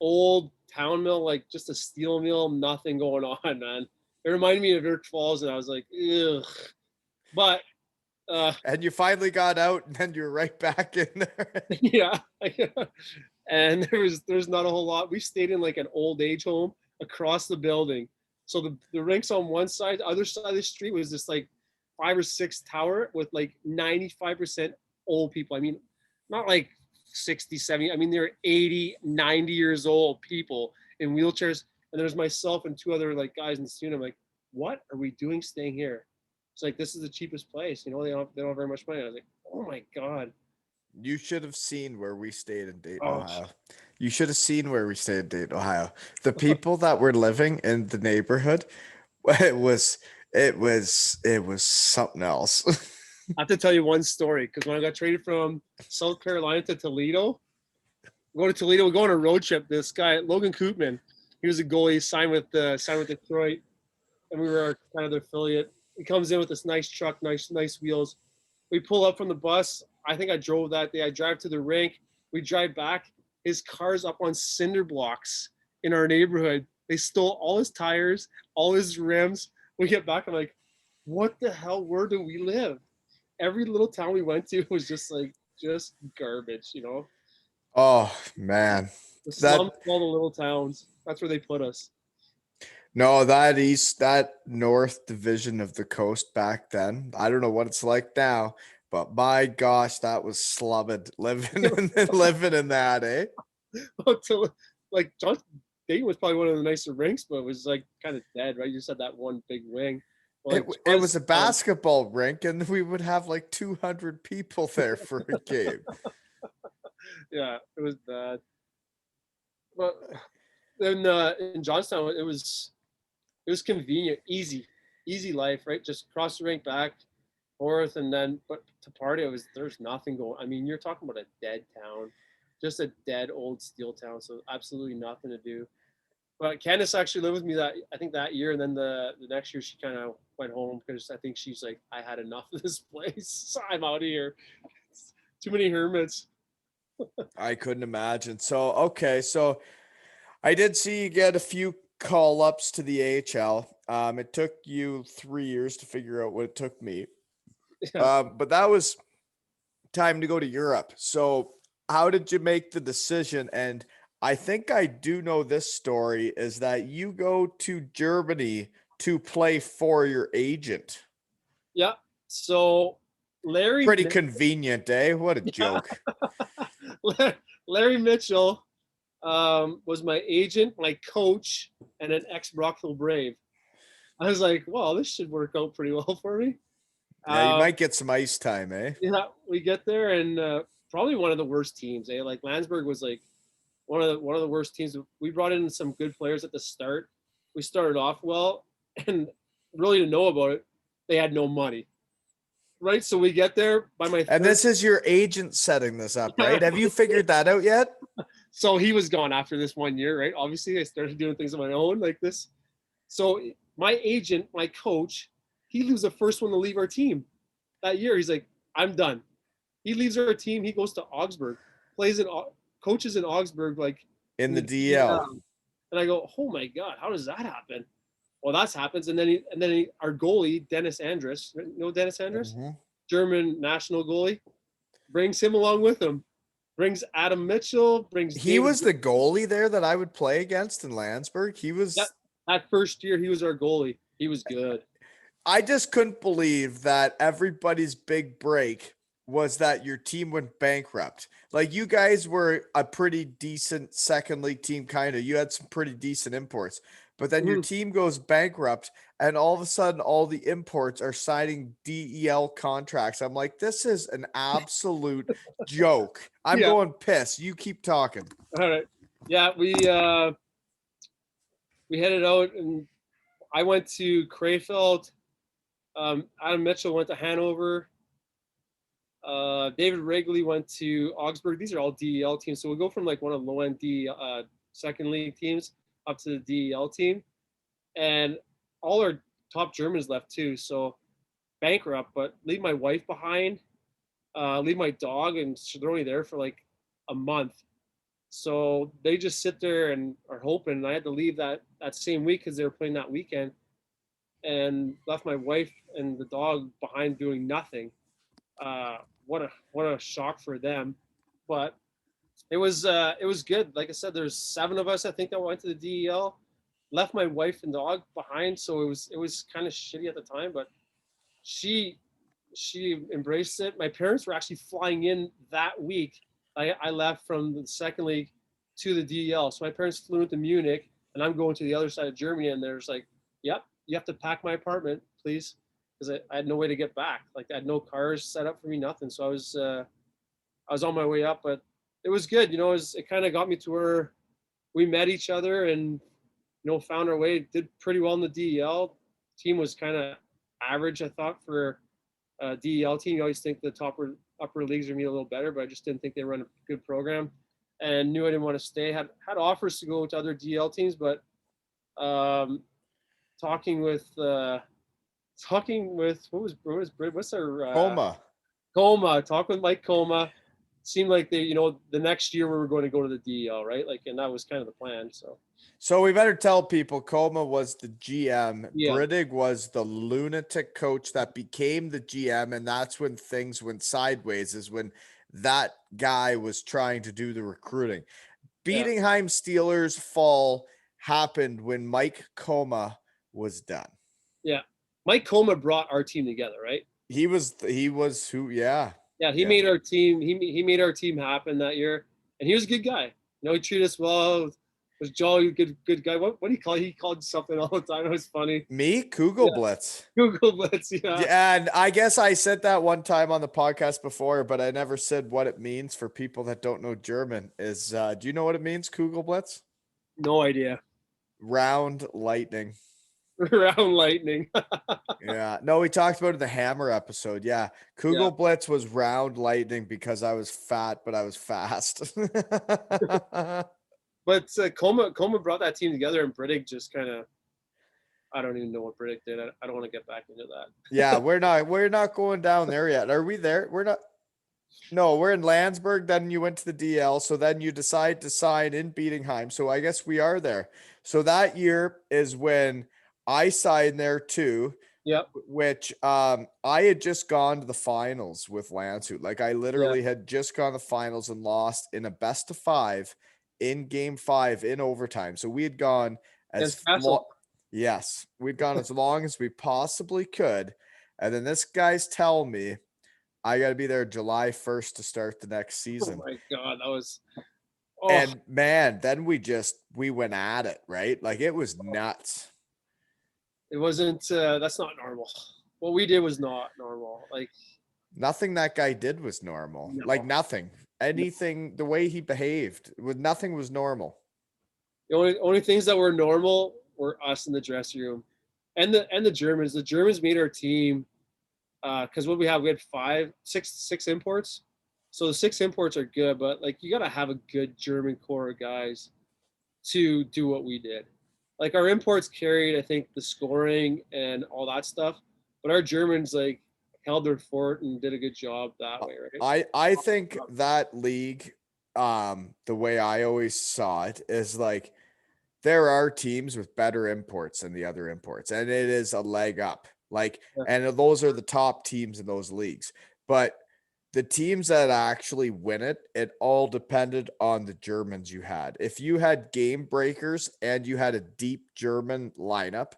old town mill, like just a steel mill, nothing going on, man. It reminded me of Irk Falls, and I was like, ugh. But And you finally got out, and then you're right back in there. Yeah. And there's not a whole lot. We stayed in like an old age home across the building. So the rinks on one side, the other side of the street was this like 5 or 6 tower with like 95% old people. I mean, not like 60, 70. I mean, they're 80, 90 years old people in wheelchairs. And there's myself and 2 other like guys in the student. I'm like, what are we doing staying here? It's like, this is the cheapest place. You know, they don't have very much money. I was like, oh my God. You should have seen where we stayed in Dayton, Oh, Ohio. You should have seen where we stayed in Dayton, Ohio. The people that were living in the neighborhood, it was it was something else. I have to tell you one story because when I got traded from South Carolina to Toledo, we go on a road trip. This guy, Logan Koopman, he was a goalie, signed with Detroit, and we were kind of the affiliate. He comes in with this nice truck, nice wheels. We pull up from the bus. I think I drove that day. I drive to the rink. We drive back. His car's up on cinder blocks in our neighborhood. They stole all his tires, all his rims. We get back. I'm like, what the hell? Where do we live? Every little town we went to was just garbage, you know. Oh man. The That slums of all the little towns. That's where they put us. no, that north division of the coast back then. I don't know what it's like now, but my gosh, that was slumming living living in that, eh? Until like John Dayton was probably one of the nicer rinks, but it was like kind of dead, right? You just had that one big wing. Well, It was a basketball rink, and we would have like 200 people there for a game. yeah, it was bad. But then in Johnstown, it was convenient, easy life, right? Just cross the rink back, forth, and then but to party, there's nothing going. I mean, you're talking about a dead town, just a dead old steel town, so absolutely nothing to do. But Candace actually lived with me that year, and then the next year she kind of went home because I think she's like, I had enough of this place, so I'm out of here. It's too many hermits. I couldn't imagine. So, okay, so I did see you get a few call ups to the AHL. It took you 3 years to figure out what it took me. Yeah. But that was time to go to Europe. So, how did you make the decision? And I think I do know this story is that you go to Germany to play for your agent. Yeah. So Larry, Pretty convenient, eh? What a yeah. joke. Larry Mitchell was my agent, my coach, and an ex-Brockville Brave. I was like, well, this should work out pretty well for me. Yeah, you Uh, might get some ice time, eh? yeah, we get there and probably one of the worst teams. Eh? Like Landsberg was like one of the worst teams. We brought in some good players at the start. We started off well, and really to know about it, they had no money. Right, so we get there by my And third. this is your agent setting this up, right? Have you figured that out yet? So he was gone after this 1 year, right? Obviously, I started doing things on my own like this. So my agent, my coach, he was the first one to leave our team that year. He's like, I'm done. He leaves our team. He goes to Augsburg, coaches in Augsburg, like In in the the DL. DL. And I go, oh my God, how does that happen? Well, that happens. And then our goalie, Dennis Andress, you know Dennis Andress? Mhm. German national goalie, brings him along with him. Brings Adam Mitchell, brings He David. was the goalie there that I would play against in Landsberg. He That, was that first year, he was our goalie. He was good. I just couldn't believe that everybody's big break was that your team went bankrupt. Like you guys were a pretty decent second league team, kind of. You had some pretty decent imports, but then your Mhm. team goes bankrupt, and all of a sudden, all the imports are signing DEL contracts. I'm like, this is an absolute joke. I'm Yeah. going piss. You keep talking. All right. Yeah, we headed out, and I went to Krefeld. Adam Mitchell went to Hanover. David Wrigley went to Augsburg. These are all DEL teams. So we go from like one of the low end second league teams up to the DEL team, and all our top Germans left too. So bankrupt, but leave my wife behind, leave my dog, and they're only there for like a month. So they just sit there and are hoping. And I had to leave that same week because they were playing that weekend, and left my wife and the dog behind doing nothing. what a shock for them. But it was good. Like I said, there's 7 of us I think that went to the DEL. Left my wife and dog behind, so it was kind of shitty at the time, but she embraced it. My parents were actually flying in that week. I left from the second league to the DEL, so my parents flew into Munich, and I'm going to the other side of Germany, and there's like, yep, you have to pack my apartment, please, because I had no way to get back. Like I had no cars set up for me, nothing. So I was on my way up, but it was good. It kind of got me to where we met each other and found our way. Did pretty well in the DEL. Team was kind of average, I thought, for a DEL team. You always think the upper leagues are gonna be a little better, but I just didn't think they run a good program, and knew I didn't want to stay. Had offers to go to other DEL teams, but talking with what's our Coma. Talk with Mike Coma. Seemed like they, the next year we were going to go to the DEL, right? Like, and that was kind of the plan. So we better tell people Coma was the GM. Yeah. Brittig was the lunatic coach that became the GM. And that's when things went sideways, is when that guy was trying to do the recruiting. Bietigheim Steelers fall happened when Mike Coma was done. Yeah. Mike Coma brought our team together, right? He was who, yeah. Yeah, he made our team. He made our team happen that year, and he was a good guy. He treated us well. Was jolly, good guy. What do you call? He called something all the time. It was funny. Me, Kugelblitz. Kugelblitz, yeah. And I guess I said that one time on the podcast before, but I never said what it means for people that don't know German. Do you know what it means, Kugelblitz? No idea. Round lightning. Round lightning. Yeah. No, we talked about it in the Hammer episode. Yeah. Kugelblitz was round lightning because I was fat, but I was fast. But Coma brought that team together, and Brittig just kind of, I don't even know what Brittig did. I don't want to get back into that. Yeah, we're not going down there yet. Are we there? We're not. No, we're in Landsberg. Then you went to the DL. So then you decide to sign in Bietigheim. So I guess we are there. So that year is when I signed there too. Yep. Which I had just gone to the finals with Landshut. Like I literally had just gone to the finals and lost in a best of 5 in game 5 in overtime. So we had gone as long. Yes, we'd gone as long as we possibly could. And then this guy's telling me I got to be there July 1st to start the next season. Oh my God, that was. Oh. And man, then we went at it, right? Like it was nuts. It wasn't, that's not normal. What we did was not normal. Like nothing that guy did was normal. No. Like nothing. Anything, the way he behaved, nothing was normal. The only things that were normal were us in the dressing room, and the Germans. The Germans made our team because what we had six imports. So the 6 imports are good, but like you got to have a good German core of guys to do what we did. Like our imports carried, I think, the scoring and all that stuff, but our Germans like held their fort and did a good job that way, right? I think that league, the way I always saw it is like there are teams with better imports than the other imports, and it is a leg up. Like, and those are the top teams in those leagues. But the teams that actually win it, it all depended on the Germans you had. If you had game breakers and you had a deep German lineup,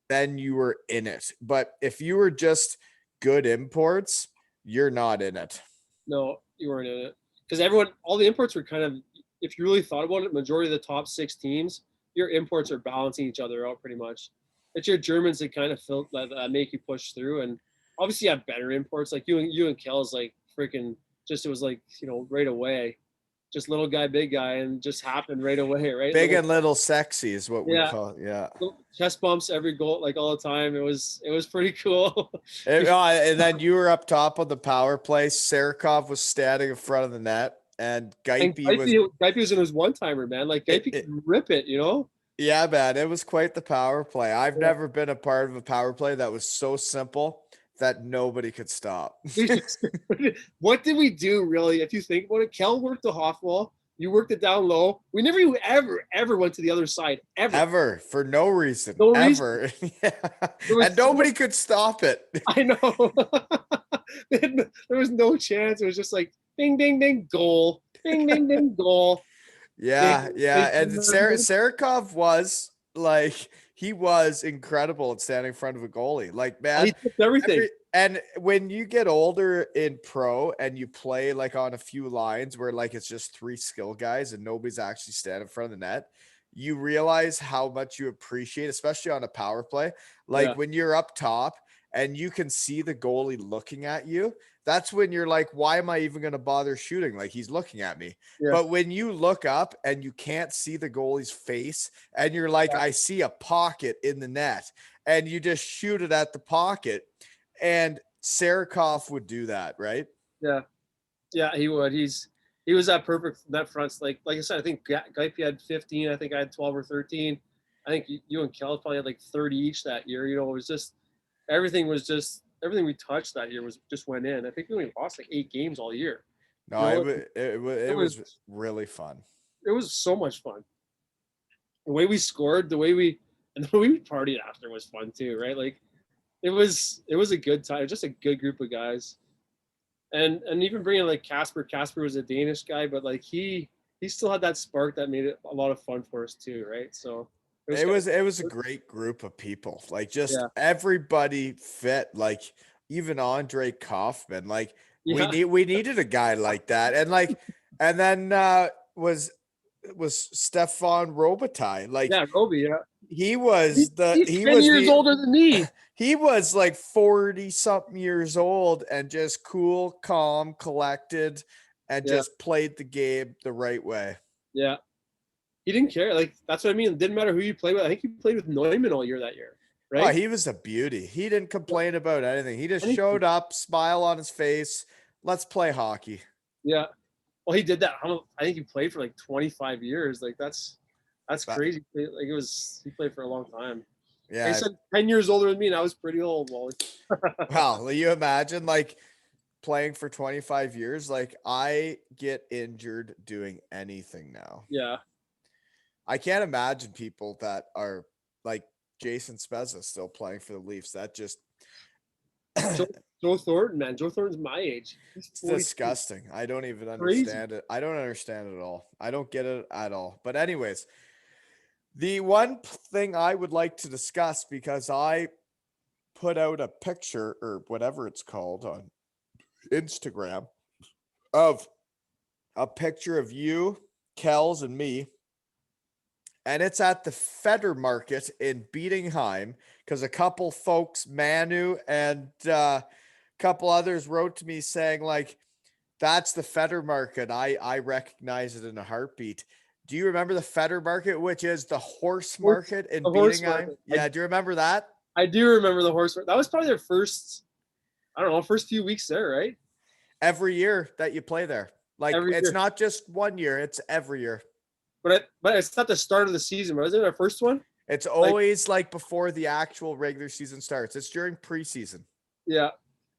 then you were in it. But if you were just good imports, you're not in it. No, you weren't in it. Because all the imports were kind of, if you really thought about it, majority of the top 6 teams, your imports are balancing each other out pretty much. It's your Germans that kind of feel that make you push through. And obviously you have better imports. Like you and Kel's like freaking just, it was like, right away. Just little guy, big guy, and just happened right away, right? Big and little sexy is what we call it. Yeah. Chest bumps every goal, like all the time. It was pretty cool. And then you were up top on the power play. Sarakov was standing in front of the net, and Geipe was in his one-timer, man. Like Geipe could rip it, Yeah, man. It was quite the power play. I've never been a part of a power play that was so simple that nobody could stop. What did we do, really? If you think about it, Kel worked the half wall. You worked it down low. We never ever went to the other side. Ever. For no reason. No ever. Reason. Yeah. And nobody could stop it. I know. There was no chance. It was just like ding, ding, ding, goal, ding, ding, ding, goal. Yeah, yeah. And Sarakov was like, he was incredible at standing in front of a goalie. Like, man, He took everything. and when you get older in pro and you play like on a few lines where like it's just three skill guys and nobody's actually standing in front of the net, you realize how much you appreciate, especially on a power play. Like when you're up top and you can see the goalie looking at you, that's when you're like, why am I even going to bother shooting? Like, he's looking at me. Yeah. But when you look up and you can't see the goalie's face and you're like, I see a pocket in the net, and you just shoot it at the pocket, and Sarakov would do that, right? Yeah. Yeah, he would. He was that perfect net fronts. Like I said, I think Geipe had 15. I think I had 12 or 13. I think you and Kel probably had like 30 each that year. You know, it was just everything we touched that year was just went in. I think we only lost like 8 games all year. No, it was really fun. It was so much fun. The way we scored, the way we partied after was fun too, right? Like it was a good time, just a good group of guys. And even bringing like Casper was a Danish guy, but like he still had that spark that made it a lot of fun for us too, right? So it was a great group of people. Like just everybody fit. Like even Andre Kaufman. Like we needed a guy like that, and then was Stefan Robitaille. Like Roby, he was he's 10 years older than me. He was like 40 something years old and just cool, calm, collected, and just played the game the right way. Yeah. He didn't care. Like, that's what I mean. It didn't matter who you played with. I think he played with Neumann all year that year, right? Oh, he was a beauty. He didn't complain about anything. He just showed up, smile on his face. Let's play hockey. Yeah. Well, he did that. I think he played for like 25 years. Like, that's crazy. Like, he played for a long time. Yeah. He said 10 years older than me, and I was pretty old, Wally. Wow. Will you imagine, like, playing for 25 years? Like, I get injured doing anything now. Yeah. I can't imagine people that are like Jason Spezza still playing for the Leafs. That just Joe Thornton, man. Joe Thornton's my age. It's disgusting. I don't even understand it. I don't understand it at all. I don't get it at all. But anyways, the one thing I would like to discuss, because I put out a picture or whatever it's called on Instagram of a picture of you, Kells, and me. And it's at the Pferdemarkt in Bietigheim, because a couple folks, Manu and a couple others, wrote to me saying, like, that's the Pferdemarkt. I recognize it in a heartbeat. Do you remember the Pferdemarkt, which is the horse market in Bietigheim? Yeah, do you remember that? I do remember the horse market. That was probably their first few weeks there, right? Every year that you play there. Like, it's not just 1 year, it's every year. But it's not the start of the season, was it our first one? It's always like before the actual regular season starts. It's during preseason. Yeah.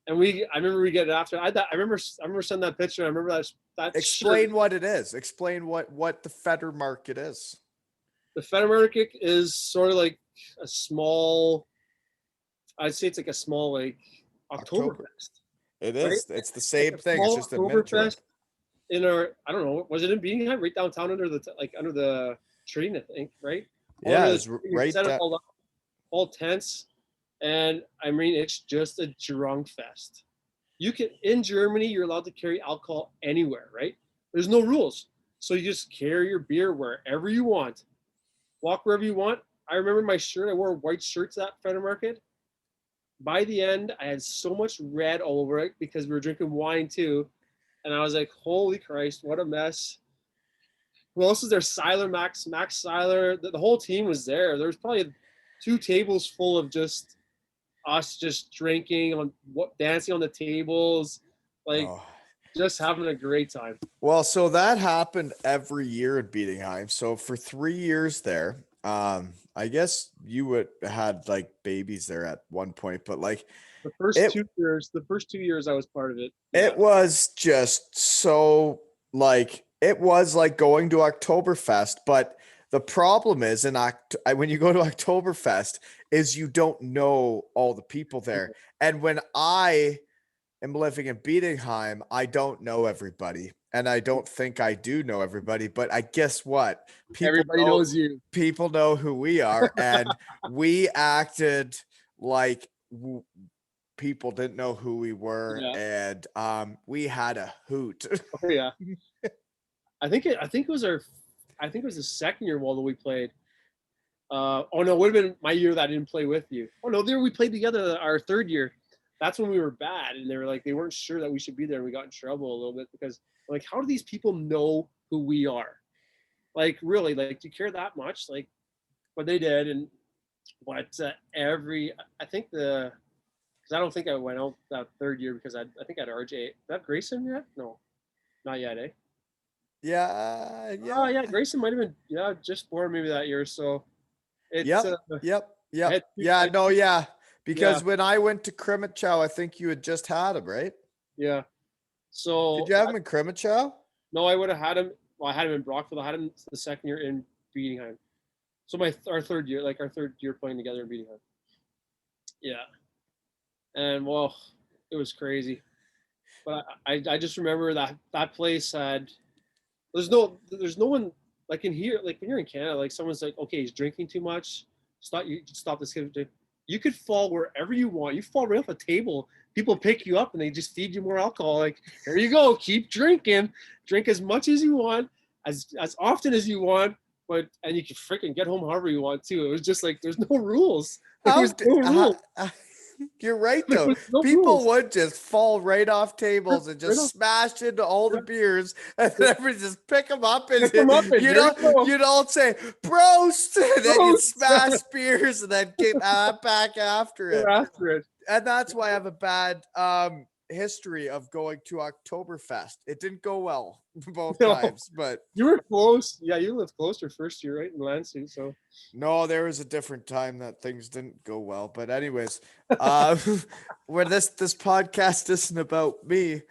And I remember we get it after. I remember sending that picture. I remember that. Explain what it is. Explain what the Pferdemarkt is. The Pferdemarkt is sort of like a small. I'd say it's like a small like Oktoberfest. It is. Right? It's the same thing. It's just a Oktoberfest. I don't know, was it in Bietigheim, right downtown under the tree, I think, right? Yeah, it's right there. All tents, and I mean, it's just a drunk fest. In Germany, you're allowed to carry alcohol anywhere, right? There's no rules. So you just carry your beer wherever you want. Walk wherever you want. I remember my shirt, I wore white shirts at Pferdemarkt. By the end, I had so much red all over it because we were drinking wine too. And I was like, holy Christ, what a mess. Who else is there? Seiler, Max Seiler. The whole team was there. There was probably 2 tables full of just us just drinking, dancing on the tables, just having a great time. Well, so that happened every year at Bietigheim. So for 3 years there, I guess you had like babies there at one point, but like, the first 2 years I was part of it. Yeah. It was just so like, it was like going to Oktoberfest, but the problem is when you go to Oktoberfest is you don't know all the people there. And when I am living in Bietigheim, I don't know everybody. And I don't think I do know everybody, but I guess what? Everybody knows you. People know who we are. And we acted like people didn't know who we were. Yeah. And we had a hoot. Oh yeah. I think it was the second year while we played. Oh no, it would have been my year that I didn't play with you. Oh no, there we played together our third year. That's when we were bad, and they weren't sure that we should be there. And we got in trouble a little bit because like, how do these people know who we are? Like really, like, do you care that much? Like, but they did, and what I think because I don't think I went out that third year because I think I had RJ. Did I have Grayson yet? No, not yet, eh? Yeah. Oh yeah, Grayson might have been just born maybe that year. So it's Yep. I had Yeah. yeah, Because when I went to Crimmitschau, I think you had just had him, right? yeah. Did So you have him in Crimmitschau? no, I would have had him. Well, I had him in Brockville. I had him the second year in Bietigheim. So our third year playing together in Bietigheim. Yeah, and well, it was crazy. But I just remember that place had there's no one like in here, like when you're in Canada, like someone's like, okay, he's drinking too much. Stop this kid. You could fall wherever you want. You fall right off a table. People pick you up and they just feed you more alcohol. Like, here you go, keep drinking. Drink as much as you want, as often as you want, and you can freaking get home however you want too. It was just like there's no rules. There was no rules. You're right There though. was no People rules. would just fall right off tables and Right just off. smash into all the beers, and then everybody just pick them up and Pick them up and you don't say "Prost," and then you Prost. smash beers and then get back after it. After it. And that's why I have a bad history of going to Oktoberfest. It didn't go well both times, but you were close. Yeah, you lived close your first year, right, in Lansing. So no, there was a different time that things didn't go well. But anyways, where this podcast isn't about me.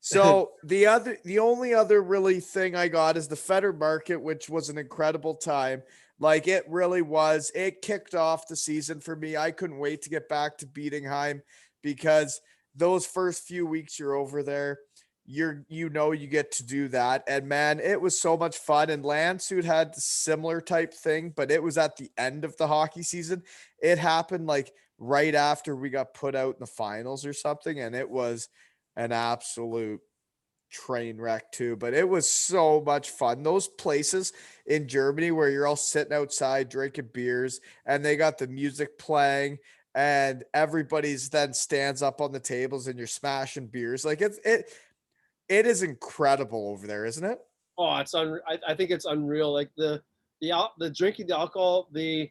So the only other really thing I got is the Pferdemarkt, which was an incredible time. Like it really was. It kicked off the season for me. I couldn't wait to get back to Bietigheim because those first few weeks you're over there, you get to do that. And man, it was so much fun. And Landshut had the similar type thing, but it was at the end of the hockey season. It happened like right after we got put out in the finals or something, and it was an absolute train wreck too, but it was so much fun. Those places in Germany where you're all sitting outside drinking beers and they got the music playing and everybody's then stands up on the tables and you're smashing beers. Like it is incredible over there, isn't it? oh, I think it's unreal. Like the drinking, the alcohol, the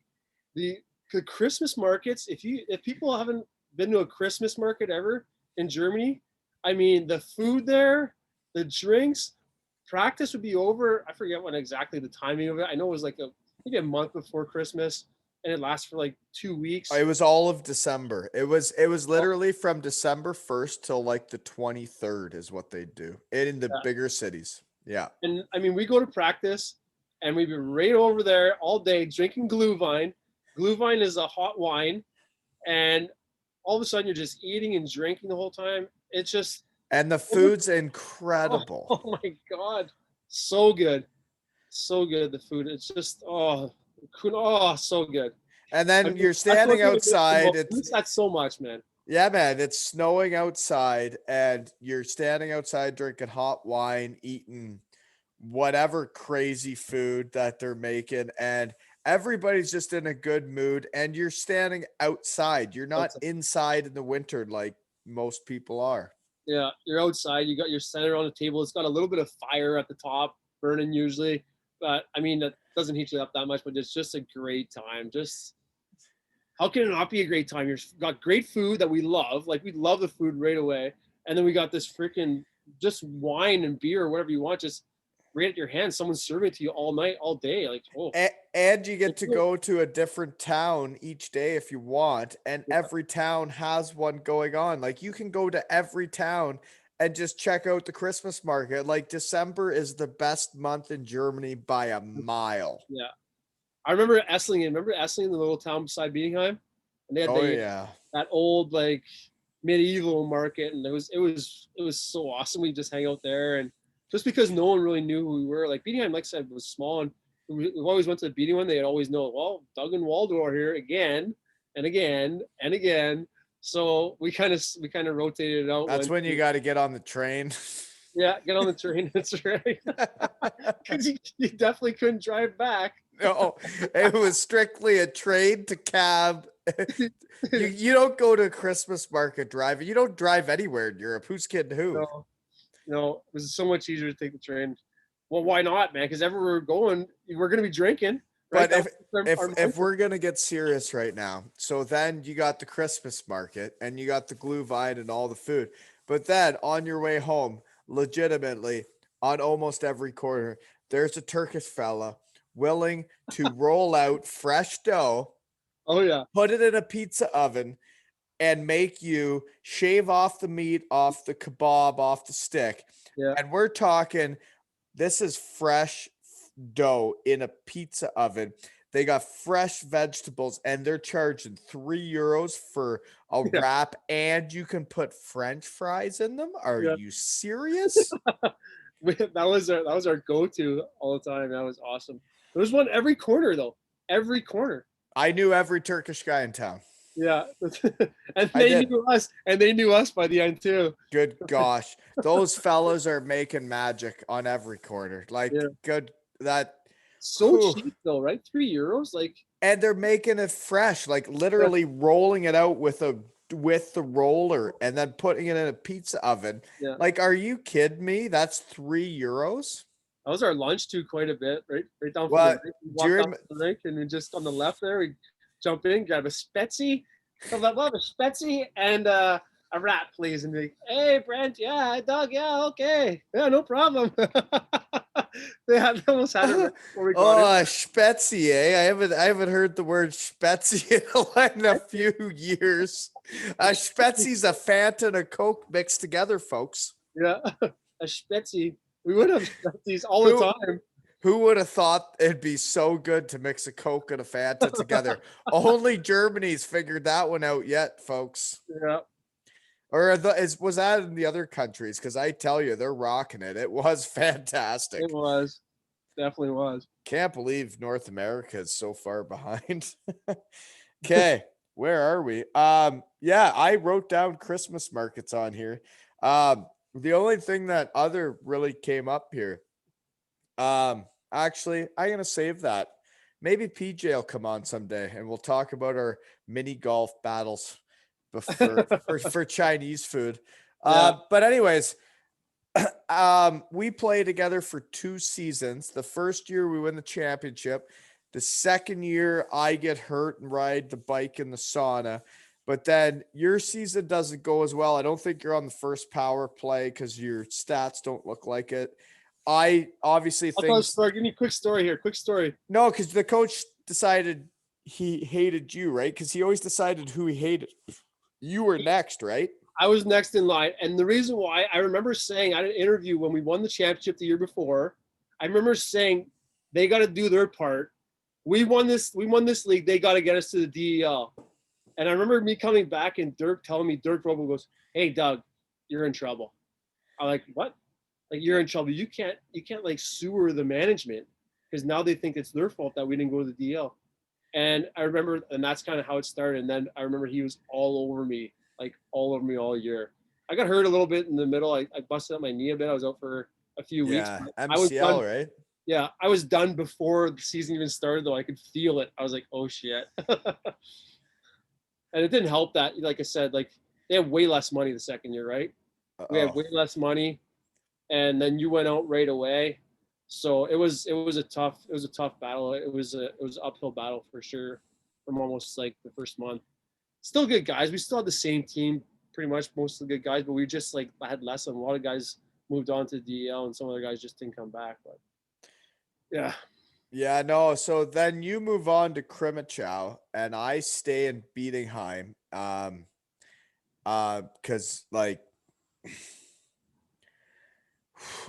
Christmas markets. If people haven't been to a Christmas market ever in Germany, I mean the food there, the drinks, practice would be over. I forget what exactly the timing of it. I know it was like maybe a month before Christmas, and it lasts for like 2 weeks. It was all of December. It was literally from December 1st till like the 23rd is what they do in the bigger cities. Yeah. And I mean, we go to practice and we've been right over there all day drinking Glühwein. Glühwein is a hot wine, and all of a sudden you're just eating and drinking the whole time. It's just, and the food's incredible. Oh my God. So good. So good. The food. It's just, so good. And then you're standing outside. That's so much, man. Yeah, man. It's snowing outside and you're standing outside drinking hot wine, eating whatever crazy food that they're making. And everybody's just in a good mood. And you're standing outside. You're not inside in the winter like most people are. Yeah, you're outside. You got your center on the table. It's got a little bit of fire at the top, burning usually. But I mean, that doesn't heat you up that much, but it's just a great time. Just how can it not be a great time? You've got great food that we love. Like we love the food right away. And then we got this freaking just wine and beer or whatever you want, just right at your hand. Someone's serving it to you all night, all day. Like, oh. And you get to go to a different town each day if you want. And every town has one going on. Like you can go to every town and just check out the Christmas market. Like December is the best month in Germany by a mile. Yeah. I remember Esslingen. Remember Esslingen, the little town beside Bietigheim? And they had that old, like, medieval market, and it was so awesome. We just hang out there, and just because no one really knew who we were, like Bietigheim, like I said, was small, and we always went to the Bietigheim one. They'd always know, well, Doug and Waldo are here again and again and again. So we kind of rotated it out. That's when you got to get on the train. Yeah, get on the train. That's right. Because you definitely couldn't drive back. No, it was strictly a train to cab. You don't go to a Christmas market driving. You don't drive anywhere in Europe. Who's kidding who? No, it was so much easier to take the train. Well, why not, man? Because everywhere we're going, we're going to be drinking. Right? But if we're gonna get serious right now, so then you got the Christmas market and you got the glühwein and all the food, but then on your way home, legitimately on almost every corner, there's a Turkish fella willing to roll out fresh dough. Oh yeah, put it in a pizza oven and make you shave off the meat off the kebab off the stick. Yeah, and we're talking, this is fresh dough in a pizza oven. They got fresh vegetables and they're charging €3 for a yeah. wrap, and you can put French fries in them. Are Yeah. you serious? That was our go-to all the time. That was awesome. There was one every corner though. Every corner. I knew every Turkish guy in town. Yeah. And they knew us, and they knew us by the end too. Good gosh. Those fellas are making magic on every corner. Like, Yeah. good that So whew. cheap though, right? €3. Like, And they're making it fresh, like literally rolling it out with the roller and then putting it in a pizza oven. yeah. Like, are you kidding me? That's €3. That was our lunch too, quite a bit, right? Right down from What? the rink. We walked down to the rink, and then just on the left there, we jump in, grab a Spetzi. So like, well, a Spetzi and a wrap, please. And be, hey, Brent, yeah, Doug, yeah, okay, yeah, no problem. They almost had it right before we got in. Spetzi, eh? I haven't heard the word Spetzi in a few years. Spetzi's a Fanta and a Coke mixed together, folks. Yeah, a Spetzi. We would have Spetzis all the time. Who would have thought it'd be so good to mix a Coke and a Fanta together? Only Germany's figured that one out yet, folks. Yeah. Or was that in the other countries? Because I tell you, they're rocking it. It was fantastic. It was. Definitely was. Can't believe North America is so far behind. Okay, where are we? Yeah, I wrote down Christmas markets on here. The only thing that other really came up here. Actually, I'm gonna save that. Maybe PJ will come on someday and we'll talk about our mini golf battles for Chinese food. Yeah. But anyways, we play together for 2 seasons. The first year we win the championship. The second year I get hurt and ride the bike in the sauna. But then your season doesn't go as well. I don't think you're on the first power play because your stats don't look like it. I obviously think. Give me a quick story here. Quick story. No, because the coach decided he hated you, right? Because he always decided who he hated. You were next, right? I was next in line. And the reason why, I remember saying at an interview when we won the championship the year before, I remember saying they got to do their part. We won this league. They got to get us to the DEL. And I remember me coming back and Dirk telling me, Dirk Robo goes, hey, Doug, you're in trouble. I'm like, what? Like, you're in trouble. You can't like sewer the management because now they think it's their fault that we didn't go to the DL. And I remember, and that's kind of how it started. And then I remember he was all over me all year. I got hurt a little bit in the middle. I busted up my knee a bit. I was out for a few weeks. Yeah, MCL, I was done, right? Yeah, I was done before the season even started, though. I could feel it. I was like, oh, shit. And it didn't help that, like I said, like they had way less money the second year, right? We had way less money. And then you went out right away. So it was a tough battle. It was an uphill battle for sure from almost like the first month. Still good guys. We still had the same team, pretty much most of the good guys, but we just like had less. And a lot of guys moved on to DEL, and some other guys just didn't come back. But yeah. Yeah, no. So then you move on to Crimmitschau, and I stay in Bietigheim. Because like,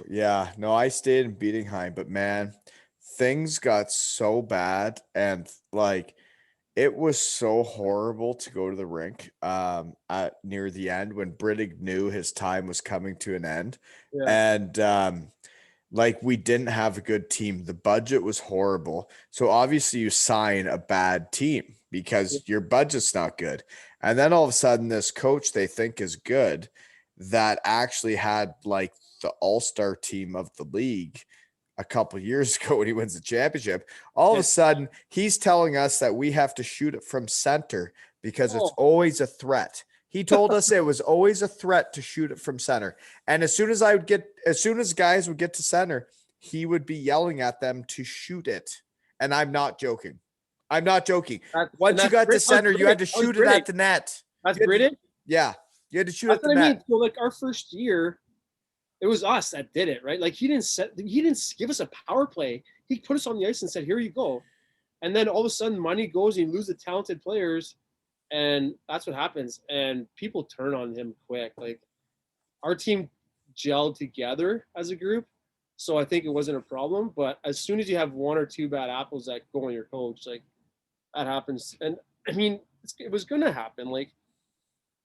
yeah, no, I stayed in Bietigheim, but man, things got so bad, and like, It was so horrible to go to the rink at near the end when Brittig knew his time was coming to an end. Yeah. And like we didn't have a good team. The budget was horrible. So obviously you sign a bad team because your budget's not good. And then all of a sudden this coach they think is good that actually had like the all-star team of the league a couple years ago when he wins the championship. All of Yeah. a sudden, he's telling us that we have to shoot it from center because it's Oh, always a threat. He told us it was always a threat to shoot it from center. And as soon as guys would get to center, he would be yelling at them to shoot it. And I'm not joking. I'm not joking. Once you got to center, you had to shoot it at the net. That's Brittig. Yeah. You had to shoot That's at the what I mean. net. So like our first year, it was us that did it, right? Like he didn't give us a power play. He put us on the ice and said, "Here you go." And then all of a sudden, money goes and you lose the talented players, and that's what happens. And people turn on him quick. Like our team gelled together as a group, so I think it wasn't a problem. But as soon as you have one or two bad apples that go on your coach, like that happens. And I mean, it was gonna happen. Like,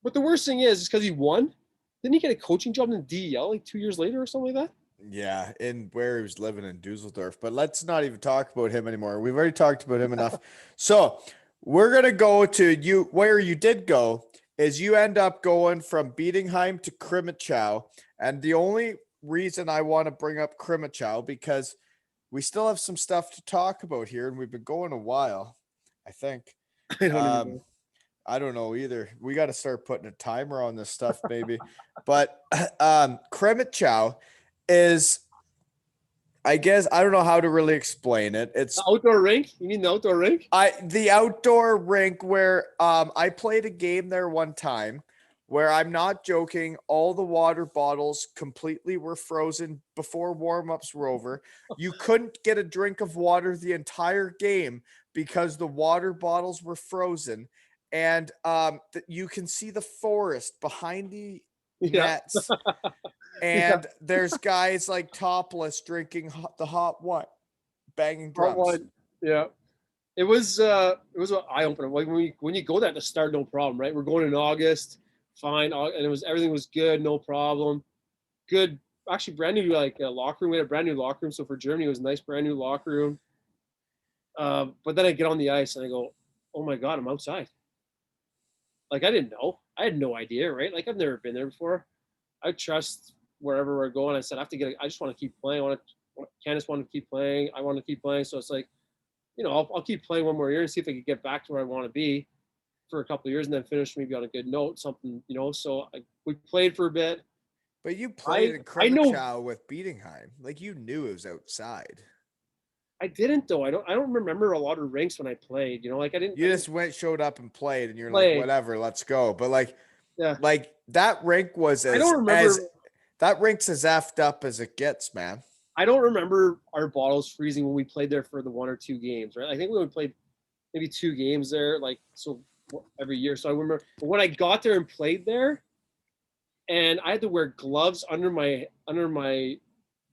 but the worst thing is because he won. Didn't he get a coaching job in the DEL like 2 years later or something like that? Yeah, in where he was living in Dusseldorf. But let's not even talk about him anymore. We've already talked about him enough. So we're gonna go to you where you did go is you end up going from Bietigheim to Crimmitschau. And the only reason I want to bring up Crimmitschau because we still have some stuff to talk about here, and we've been going a while, I think. I don't even Um, know. I don't know either. We got to start putting a timer on this stuff, maybe. But Crimmitschau is, I guess, I don't know how to really explain it. It's The outdoor rink? You mean the outdoor rink? the outdoor rink where I played a game there one time where I'm not joking, all the water bottles completely were frozen before warm-ups were over. You couldn't get a drink of water the entire game because the water bottles were frozen. And you can see the forest behind the Yeah. nets. Yeah. And there's guys like topless drinking the hot what? Banging Hot drums. one. Yeah. It was an eye opener. Like when you go there at the start, no problem, right? We're going in August, fine, and everything was good, no problem. Good, actually, brand new locker room. We had a brand new locker room, so for Germany, it was a nice brand new locker room. But then I get on the ice and I go, oh my god, I'm outside. Like I didn't know, I had no idea, right? Like I've never been there before. I trust wherever we're going. I said I have to get. I just want to keep playing. Candace wanted to keep playing. I want to keep playing. So it's like, I'll keep playing one more year and see if I can get back to where I want to be for a couple of years and then finish maybe on a good note, something, So we played for a bit. But you played in I know Crimmitschau with Bietigheim. Like you knew it was outside. I didn't though. I don't remember a lot of rinks when I played. Like I didn't. You just showed up and played, and you're like, play. whatever, let's go. But Yeah. like that rink was I don't remember. that rink's as effed up as it gets, man. I don't remember our bottles freezing when we played there for the one or two games, right? I think we only played maybe 2 games there, like so every year. So I remember when I got there and played there, and I had to wear gloves under my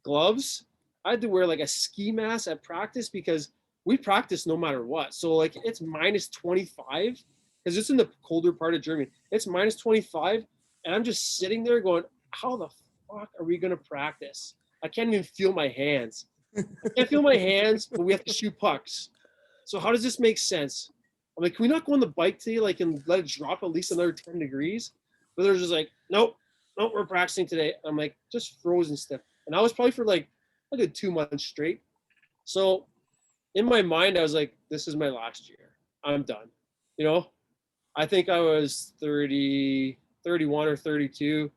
gloves. I had to wear like a ski mask at practice because we practice no matter what. So like it's minus 25 because it's in the colder part of Germany. It's minus 25, and I'm just sitting there going, "How the fuck are we gonna practice? I can't even feel my hands. I can't feel my hands, but we have to shoot pucks. So how does this make sense?" I'm like, "Can we not go on the bike today, like, and let it drop at least another 10 degrees?" But they're just like, "Nope, we're practicing today." I'm like, just frozen stiff. And I was probably for like a good 2 months straight. So in my mind, I was like, this is my last year. I'm done. I think I was 30, 31 or 32.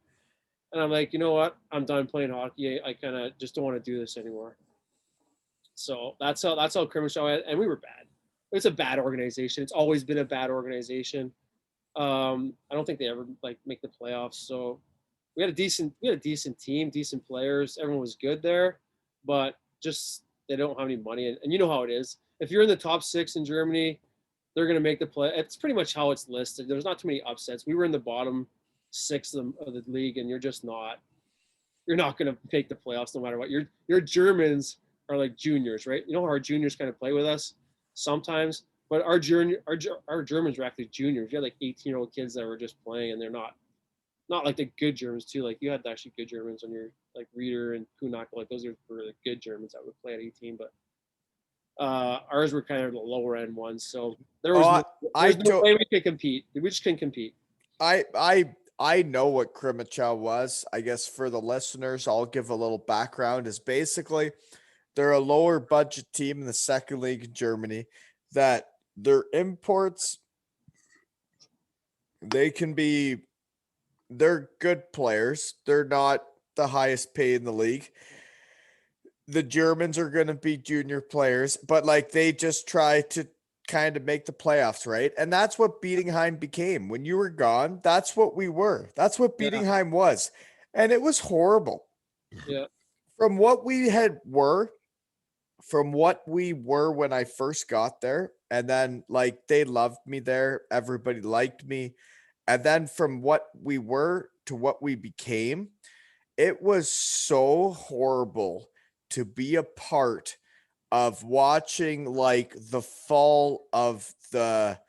And I'm like, you know what? I'm done playing hockey. I kind of just don't want to do this anymore. So that's how Crimmitschau, and we were bad. It's a bad organization. It's always been a bad organization. I don't think they ever make the playoffs. So we had a decent team, decent players. Everyone was good there, but just they don't have any money. And you know how it is. If you're in the top 6 in Germany, they're going to make the play. It's pretty much how it's listed. There's not too many upsets. We were in the bottom 6 of the league, and you're not going to make the playoffs no matter what. Your Germans are like juniors, right? You know how our juniors kind of play with us sometimes. But our Germans were actually juniors. You had like 18-year-old kids that were just playing, and they're not like the good Germans too. Like you had actually good Germans on your like Reeder and Kunak. Like those are really good Germans that would play at 18. But ours were kind of the lower end ones. So there was Oh, no way we could compete. We just couldn't compete. I know what Crimmitschau was. I guess for the listeners, I'll give a little background. Is basically they're a lower budget team in the second league in Germany that their imports they're good players. They're not the highest paid in the league. The Germans are going to be junior players, but like they just try to kind of make the playoffs, right? And that's what Bietigheim became. When you were gone, that's what we were. That's what Bietigheim was. And it was horrible. Yeah. From what we were when I first got there, and then like they loved me there, everybody liked me. And then from what we were to what we became, it was so horrible to be a part of watching like the fall of the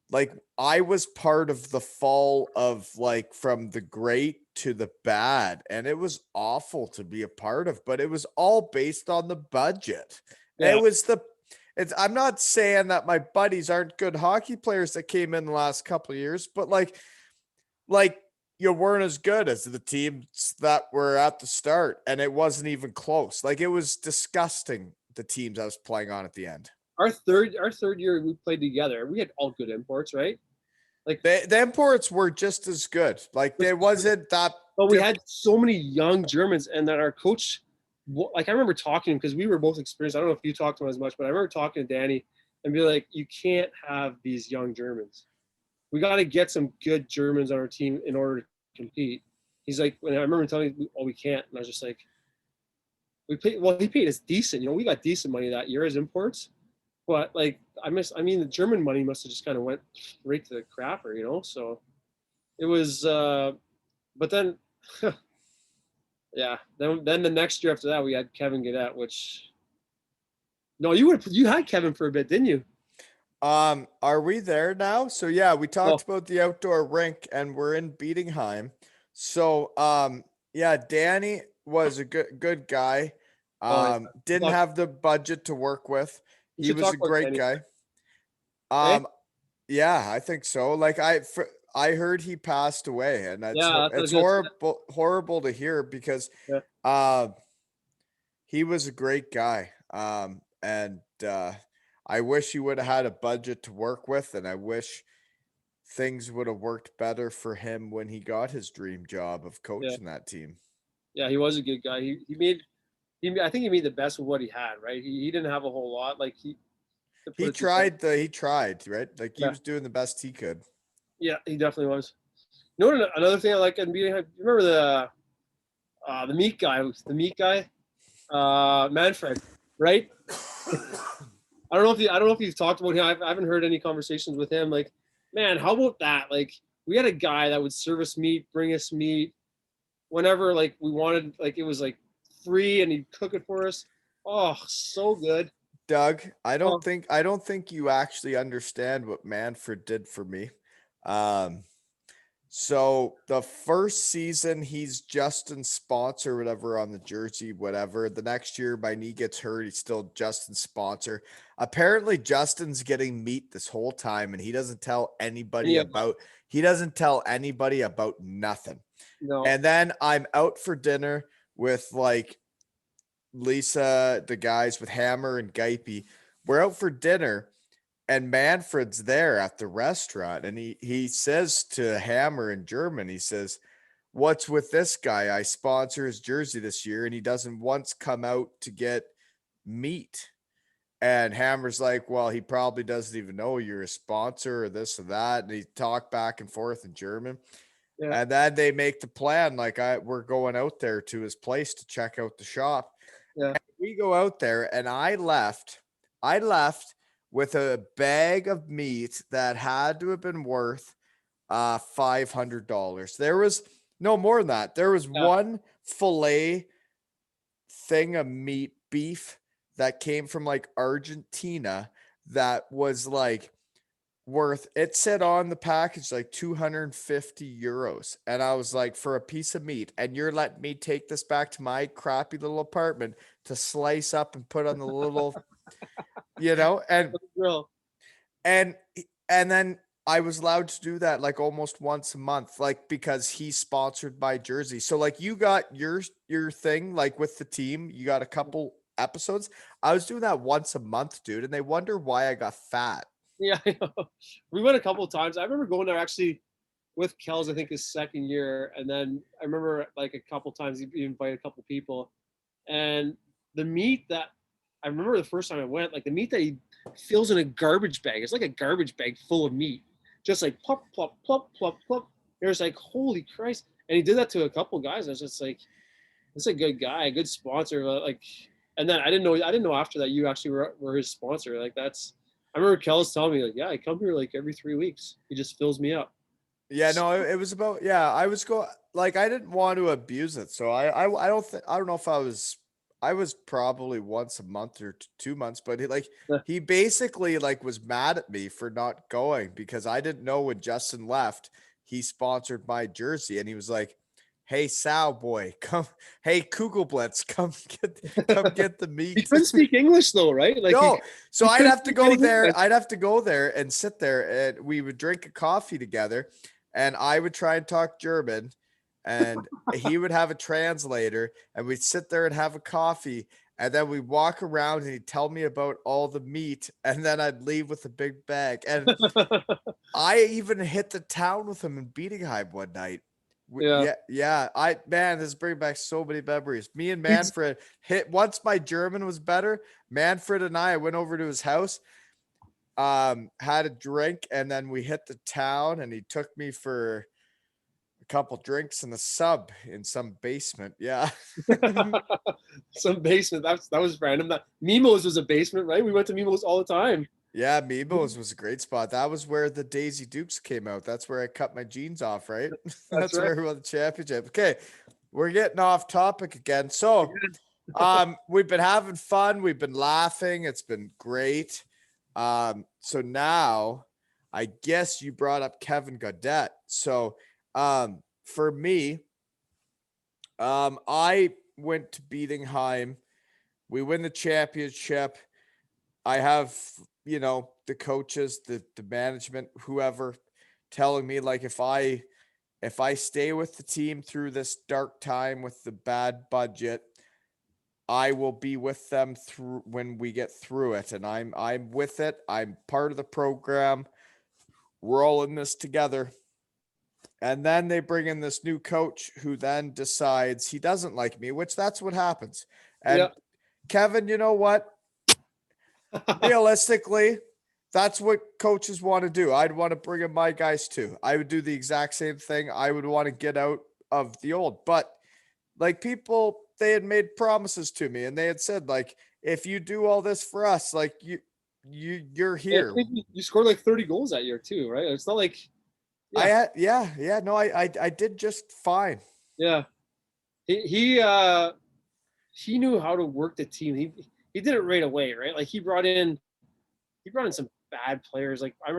like I was part of the fall of like from the great to the bad, and it was awful to be a part of, but it was all based on the budget. Yeah. I'm not saying that my buddies aren't good hockey players that came in the last couple of years, but like you weren't as good as the teams that were at the start, and it wasn't even close. Like it was disgusting, the teams I was playing on at the end. Our third year we played together, we had all good imports, right? Like the imports were just as good. Like there wasn't that. But we had so many young Germans, and that our coach, like I remember talking to him because we were both experienced. I don't know if you talked to him as much, but I remember talking to Danny and be like, you can't have these young Germans. We got to get some good Germans on our team in order to compete. He's like, and I remember telling him, oh, we can't. And I was just like, he paid us decent. You know, we got decent money that year as imports. But like, I mean, the German money must have just kind of went right to the crapper, you know? So it was, but then, yeah, then the next year after that, we had Kevin Gadet, which, no, you had Kevin for a bit, didn't you? Are we there now? So yeah, we talked about the outdoor rink, and we're in Bietigheim. So yeah, Danny was a good guy. Didn't have the budget to work with. He was a great guy. Yeah, I think so. Like I heard he passed away, and it's horrible to hear because he was a great guy. And I wish he would have had a budget to work with, and I wish things would have worked better for him when he got his dream job of coaching that team. Yeah, he was a good guy. I think he made the best of what he had, right? He didn't have a whole lot. Like he tried, right? Like he was doing the best he could. Yeah, he definitely was. You know, another thing I like in Bietigheim, you remember the meat guy, Manfred, right? I don't know if you've talked about him. I haven't heard any conversations with him. Like, man, how about that? Like, we had a guy that would serve us meat, bring us meat whenever like we wanted. Like it was like free, and he'd cook it for us. Oh, so good. Doug, I don't think you actually understand what Manfred did for me. So the first season he's Justin's sponsor, whatever, on the jersey, whatever. The next year my knee gets hurt, he's still Justin's sponsor. Apparently Justin's getting meat this whole time, and he doesn't tell anybody about nothing. No. And then I'm out for dinner with like Lisa, the guys with Hammer and Geipe. We're out for dinner, and Manfred's there at the restaurant, and he says to Hammer in German, he says, "What's with this guy? I sponsor his jersey this year, and he doesn't once come out to get meat." And Hammer's like, "Well, he probably doesn't even know you're a sponsor or this or that." And he talked back and forth in German. Yeah. And then they make the plan, like we're going out there to his place to check out the shop. Yeah. And we go out there, and I left with a bag of meat that had to have been worth $500. There was no more than that. There was one fillet thing of beef that came from like Argentina that was like worth, it said on the package like 250 euros. And I was like, for a piece of meat, and you're letting me take this back to my crappy little apartment to slice up and put on the little, you know, Real. and and then I was allowed to do that like almost once a month, like because he's sponsored by Jersey. So like you got your thing like with the team, you got a couple episodes. I was doing that once a month, dude, and they wonder why I got fat. Yeah, I know. We went a couple of times. I remember going there actually with Kells, I think his second year, and then I remember like a couple times he invited a couple people, and the meat that I remember the first time I went, like the meat that he fills in a garbage bag. It's like a garbage bag full of meat, just like plop plop plop plop plop. There's like holy Christ, and he did that to a couple guys. I was just like, this is a good guy, a good sponsor. Like, and then I didn't know after that you actually were his sponsor. Like that's, I remember Kells telling me like, yeah, I come here like every 3 weeks. He just fills me up. Yeah, no, it was about, yeah, I was going like I didn't want to abuse it. So I don't think, I don't know if I was probably once a month or 2 months, but he basically like was mad at me for not going because I didn't know when Justin left, he sponsored my jersey and he was like, "Hey Sal boy, come, hey Kugelblitz, come get the He meat." couldn't speak English though, right? Like No, so he I'd couldn't have to speak go any there. English. I'd have to go there and sit there, and we would drink a coffee together, and I would try and talk German, and he would have a translator, and we'd sit there and have a coffee, and then we'd walk around, and he'd tell me about all the meat, and then I'd leave with a big bag. And I even hit the town with him in Bietigheim one night. Yeah. Yeah, yeah. Man, this brings back so many memories. Me and He's- Manfred hit once my German was better. Manfred and I went over to his house, had a drink, and then we hit the town, and he took me for a couple drinks in the sub in some basement. Yeah. Some basement. That was random. That Mimo's was a basement, right? We went to Mimo's all the time. Yeah, Mebo's was a great spot. That was where the Daisy Dukes came out. That's where I cut my jeans off, right? That's That's right. where we won the championship. Okay, we're getting off topic again. So, we've been having fun. We've been laughing. It's been great. So now I guess you brought up Kevin Gaudette. So, for me, I went to Bietigheim. We win the championship. I have, the coaches, the management, whoever telling me like if I stay with the team through this dark time with the bad budget, I will be with them through when we get through it. And I'm with it. I'm part of the program. We're all in this together. And then they bring in this new coach who then decides he doesn't like me, which that's what happens. And Yeah. Kevin, you know what? Realistically, that's what coaches want to do. I'd want to bring in my guys too. I would do the exact same thing. I would want to get out of the old, but like people, they had made promises to me and they had said like, if you do all this for us, like you're I here. think you scored like 30 goals that year too, right? It's not like I yeah, had, yeah, no, I did just fine. yeah. He knew how to work the team. He did it right away, right? Like he brought in some bad players. Like I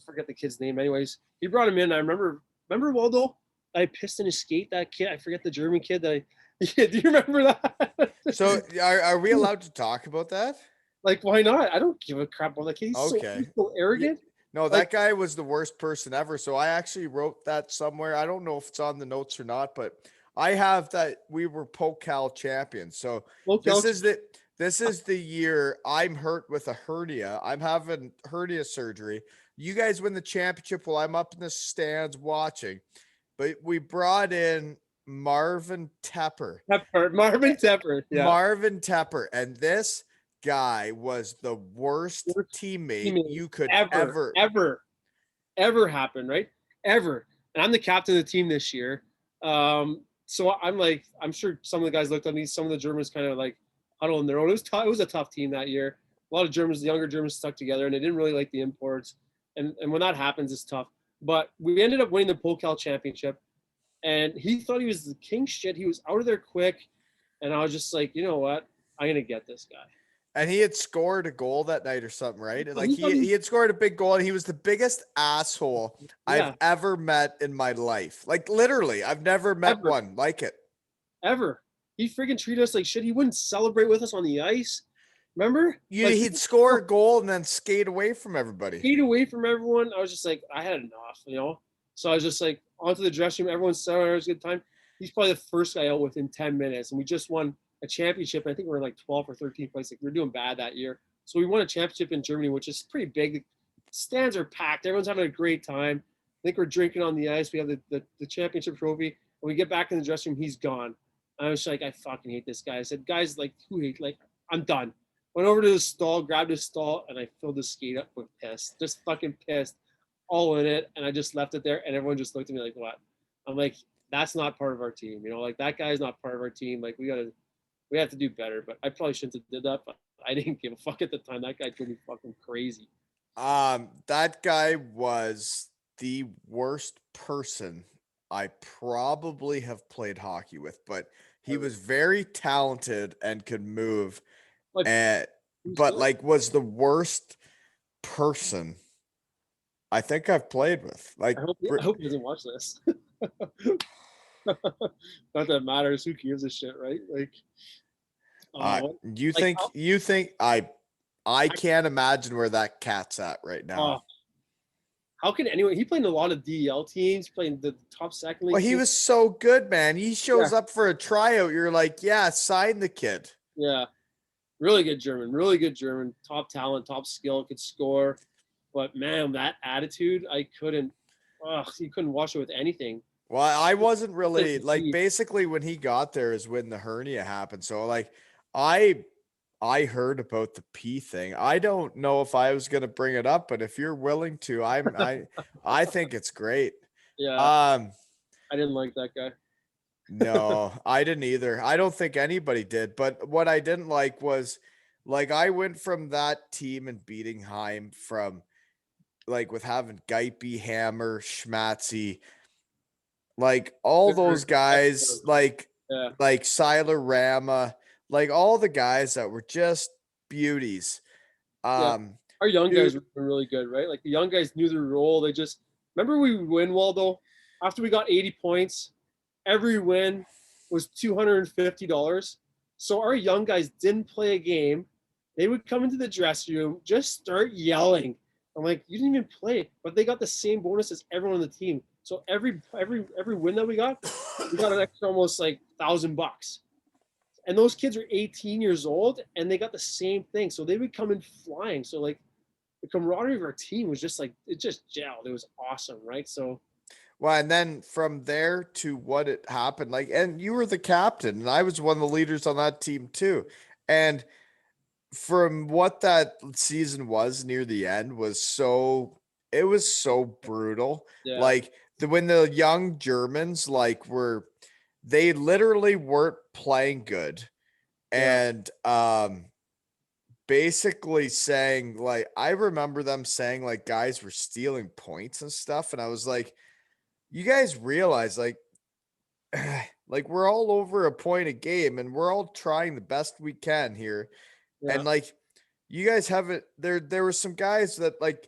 forget the kid's name. Anyways, he brought him in. I remember Waldo. I pissed in his skate. That kid. I forget the German kid. Yeah, do you remember that? So are we allowed to talk about that? Like, why not? I don't give a crap about that kid. Okay. He's so Yeah. arrogant. No, Like, that guy was the worst person ever. So I actually wrote that somewhere. I don't know if it's on the notes or not, but I have that we were Pokal champions. So local. this is the year I'm hurt with a hernia. I'm having hernia surgery. You guys win the championship while I'm up in the stands watching. But we brought in Marvin Tepper. Marvin Tepper. Yeah. Marvin Tepper. And this guy was the worst Worst teammate you could ever happen, right? Ever. And I'm the captain of the team this year. So I'm like, I'm sure some of the guys looked at me. Some of the Germans kind of like huddled in their own. It was tough. It was a tough team that year. A lot of Germans, the younger Germans, stuck together, and they didn't really like the imports. And when that happens, it's tough. But we ended up winning the Pokal championship, and he thought he was the king shit. He was out of there quick, and I was just like, you know what? I'm gonna get this guy. And he had scored a goal that night or something, right? Oh, Like he had scored a big goal, and he was the biggest asshole I've Yeah, ever met in my life. Like literally, I've never met ever, one like it. ever. He freaking treated us like shit. He wouldn't celebrate with us on the ice. Remember? Like He'd score a goal and then skate away from everybody. skate away from everyone. I was just like, I had enough. So I was just like, onto the dressing room. Everyone's sat there, it was a good time. He's probably the first guy out within 10 minutes, and we just won a championship. I think we were like 12th or 13th place. Like we were doing bad that year, so we won a championship in Germany, which is pretty big. The stands are packed. Everyone's having a great time. I think we're drinking on the ice. We have the championship trophy. When we get back in the dressing room, he's gone. I was like, I fucking hate this guy. I said, guys, like, who hate? Like, I'm done. Went over to the stall, grabbed his stall, and I filled the skate up with piss. Just fucking pissed, all in it. And I just left it there, and everyone just looked at me like, what? I'm like, that's not part of our team. Like that guy's not part of our team. Like we have to do better. But I probably shouldn't have did that, but I didn't give a fuck at the time. That guy drove me fucking crazy. That guy was the worst person I probably have played hockey with, but he was very talented and could move. Like, But like was the worst person I think I've played with. Like I hope he doesn't watch this. Not that it matters. Who gives a shit, right? Like, you think I can't imagine where that cat's at right now. How can anyone? He played in a lot of DEL teams, playing the top second league. Well, he was so good, man. He shows up for a tryout. You're like, yeah, sign the kid. Yeah, really good German, top talent, top skill, could score. But man, that attitude, I couldn't. You couldn't wash it with anything. Well, I wasn't really like basically when he got there is when the hernia happened. So like I heard about the pee thing. I don't know if I was gonna bring it up, but if you're willing to, I think it's great. Yeah. I didn't like that guy. No, I didn't either. I don't think anybody did. But what I didn't like was like I went from that team in Bietigheim from like with having Geipe, Hammer, Schmatzy, like all those guys, like Siler Rama, like all the guys that were just beauties. Our young guys were really good, right? Like the young guys knew their role. They just remember we would win, Waldo. After we got 80 points, every win was $250. So our young guys didn't play a game. They would come into the dressing room, just start yelling. I'm like, you didn't even play, but they got the same bonus as everyone on the team. So every win that we got an extra almost like $1,000. And those kids are 18 years old, and they got the same thing. So they would come in flying. So like the camaraderie of our team was just like it just gelled. It was awesome, right? So. Well, and then from there to what it happened, like, and you were the captain, and I was one of the leaders on that team too. And from what that season was near the end it was so brutal. Yeah. Like when the young Germans they literally weren't playing good. Yeah. And basically saying like I remember them saying like guys were stealing points and stuff, and I was like, you guys realize like we're all over a point a game and we're all trying the best we can here. Yeah. And like you guys haven't there were some guys that like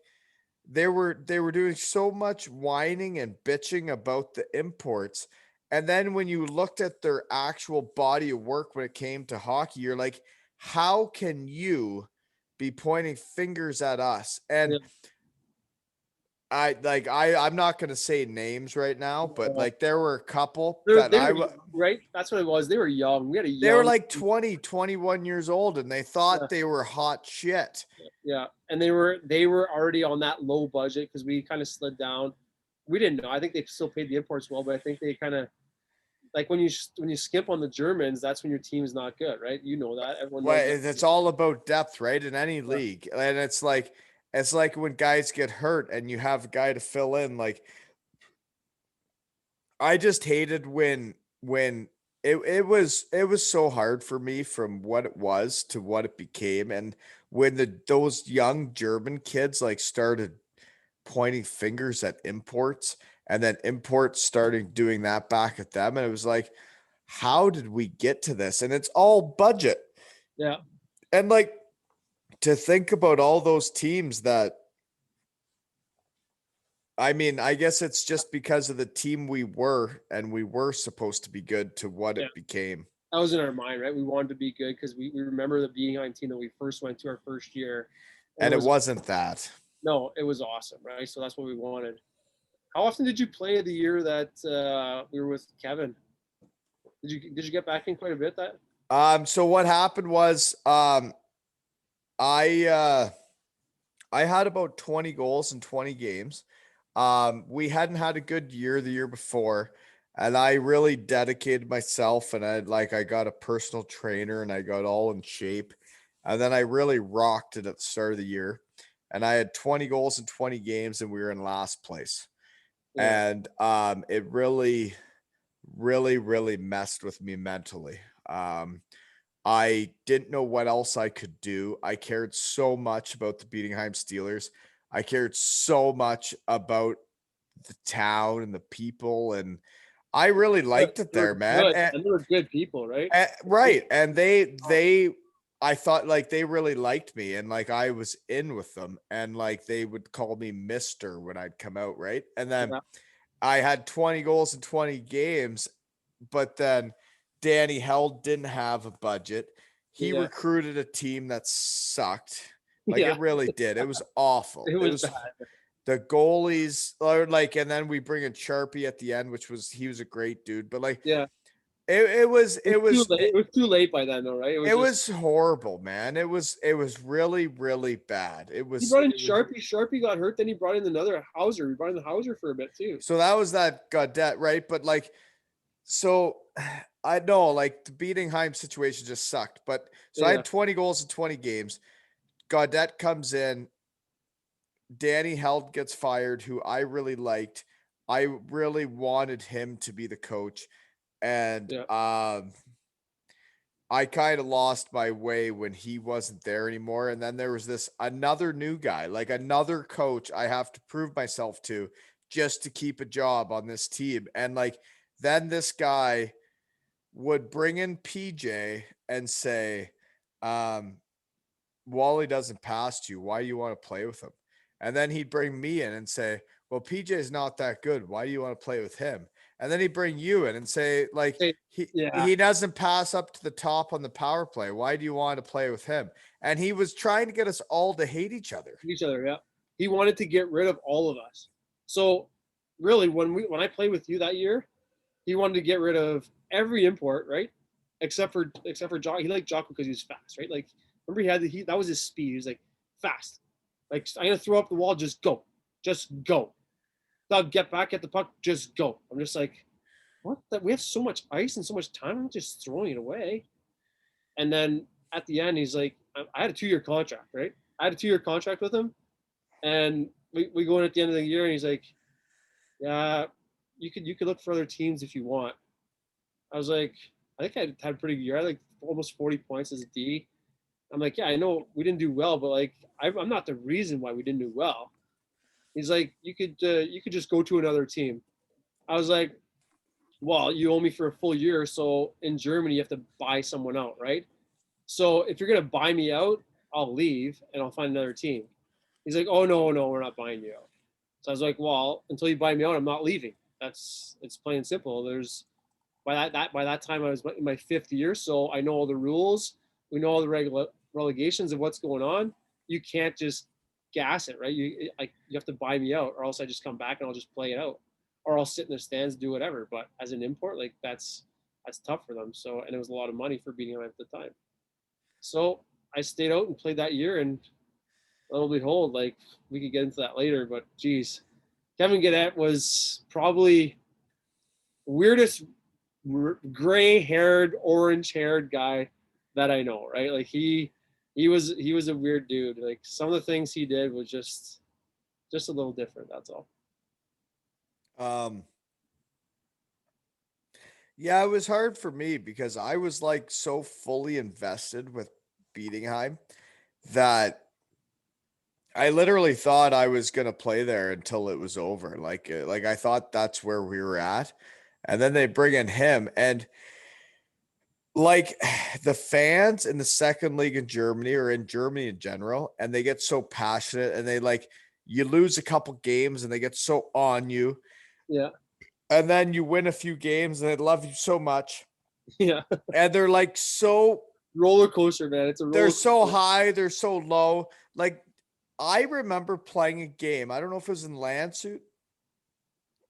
they were doing so much whining and bitching about the imports. And then when you looked at their actual body of work when it came to hockey, you're like, how can you be pointing fingers at us? And I'm not going to say names right now, but like there were a couple right. That's what it was. They were young. They were like 20, 21 years old, and they thought they were hot shit. Yeah. And they were already on that low budget because we kind of slid down. We didn't know. I think they still paid the imports well, but I think they kind of like when you skimp on the Germans, that's when your team's not good, right? You know that. Everyone knows it's all about depth, right? In any league. And it's like when guys get hurt and you have a guy to fill in. Like I just hated when it was so hard for me from what it was to what it became. And when those young German kids like started pointing fingers at imports, and then imports started doing that back at them, and it was like, how did we get to this? And it's all budget. Yeah. And like to think about all those teams that, I mean, I guess it's just because of the team we were, and we were supposed to be good to what Yeah. it became. That was in our mind, right? We wanted to be good because we remember the Bietigheim team that we first went to our first year. And it wasn't that. No, it was awesome, right? So that's what we wanted. How often did you play the year that we were with Kevin? Did you get back in quite a bit that? So what happened was, I had about 20 goals in 20 games. We hadn't had a good year the year before, and I really dedicated myself, and I got a personal trainer and I got all in shape. And then I really rocked it at the start of the year. And I had 20 goals in 20 games, and we were in last place. Yeah. And it really, really, really messed with me mentally. I didn't know what else I could do. I cared so much about the Bietigheim Steelers. I cared so much about the town and the people, and I really liked it there, man. Good, and they were good people, right? Right. And I thought like they really liked me, and like I was in with them, and like they would call me Mister when I'd come out, right? And then Yeah. I had 20 goals in 20 games, but then Danny Held didn't have a budget. He Yeah. recruited a team that sucked. Like Yeah. it really did. It was awful. It was bad. The goalies are like, and then we bring in Sharpie at the end, he was a great dude, but like Yeah. it was It was too late by then, though, right? it was horrible, man. It was really, really bad. He brought in Sharpie. Sharpie got hurt. Then he brought in another Hauser. He brought in the Hauser for a bit too. So that was that Gaudette, right? But like, so I know like the Bietigheim situation just sucked. But so I Yeah. had 20 goals in 20 games. Gaudette comes in. Danny Held gets fired, who I really liked. I really wanted him to be the coach. And Yeah. I kind of lost my way when he wasn't there anymore. And then there was another new guy, like another coach I have to prove myself to just to keep a job on this team. And like, then this guy would bring in PJ and say, Wally doesn't pass you. Why do you want to play with him? And then he'd bring me in and say, well, PJ is not that good. Why do you want to play with him? And then he'd bring you in and say, like, he doesn't pass up to the top on the power play. Why do you want to play with him? And he was trying to get us all to hate each other. Yeah. He wanted to get rid of all of us. So really, when I played with you that year, he wanted to get rid of every import, right? Except for Jock. He liked Jocko because he was fast, right? Like, remember that was his speed. He was like fast. Like, I'm gonna throw up the wall, just go. Doug, get back at the puck, just go. I'm just like, what? We have so much ice and so much time. I'm just throwing it away. And then at the end, he's like, I had a 2-year contract, right? I had a 2-year contract with him, and we go in at the end of the year, and he's like, yeah, you could look for other teams if you want. I was like, I think I had a pretty good year. I had like almost 40 points as a D. I'm like, yeah, I know we didn't do well, but like, I'm not the reason why we didn't do well. He's like, you could just go to another team. I was like, well, you owe me for a full year, so in Germany you have to buy someone out, right? So if you're gonna buy me out, I'll leave and I'll find another team. He's like, oh no, we're not buying you out. So I was like, well, until you buy me out, I'm not leaving. It's plain and simple. There's by that time I was in my 5th year, so I know all the rules. We know all the relegations of what's going on. You can't just gas it, right? You have to buy me out, or else I just come back and I'll just play it out, or I'll sit in the stands, do whatever. But as an import, like that's tough for them. So, and it was a lot of money for beating them at the time. So I stayed out and played that year, and lo and behold, like we could get into that later, but geez, Kevin Gaudette was probably weirdest gray-haired, orange-haired guy that I know, right? Like he was a weird dude. Like some of the things he did was just a little different. That's all. Yeah, it was hard for me because I was like so fully invested with Bietigheim that I literally thought I was going to play there until it was over. Like I thought that's where we were at. And then they bring in him, and like the fans in the second league in Germany or in Germany in general, and they get so passionate and they like you lose a couple games and they get so on you. Yeah. And then you win a few games and they love you so much. Yeah. And they're like so Roller coaster, man. It's a roller they're so coaster. high, they're so low. Like I remember playing a game. I don't know if it was in Landshut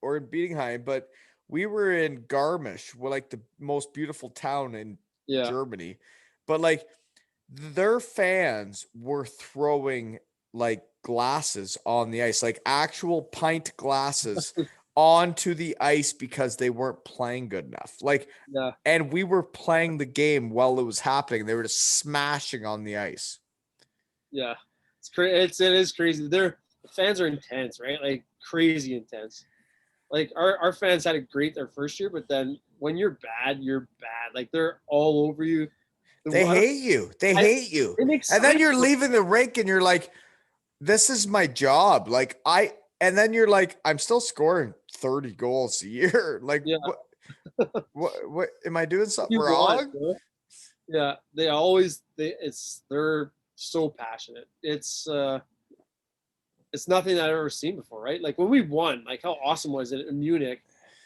or in Bietigheim, but we were in Garmisch, like the most beautiful town in Yeah. Germany. But like their fans were throwing like glasses on the ice, like actual pint glasses onto the ice because they weren't playing good enough. Like, Yeah. and we were playing the game while it was happening. They were just smashing on the ice. Yeah. It's crazy. It is crazy. The fans are intense, right? Like crazy intense. Like our fans had a great their first year, but then when you're bad, you're bad. Like they're all over you. They hate you. They hate you. It makes And then sense. you're leaving the rink and you're like, this is my job. And then you're like, I'm still scoring 30 goals a year. Like, Yeah. what am I doing something You want, wrong? bro. Yeah, they're so passionate. It's nothing I've ever seen before, right? Like when we won, like how awesome was it in Munich?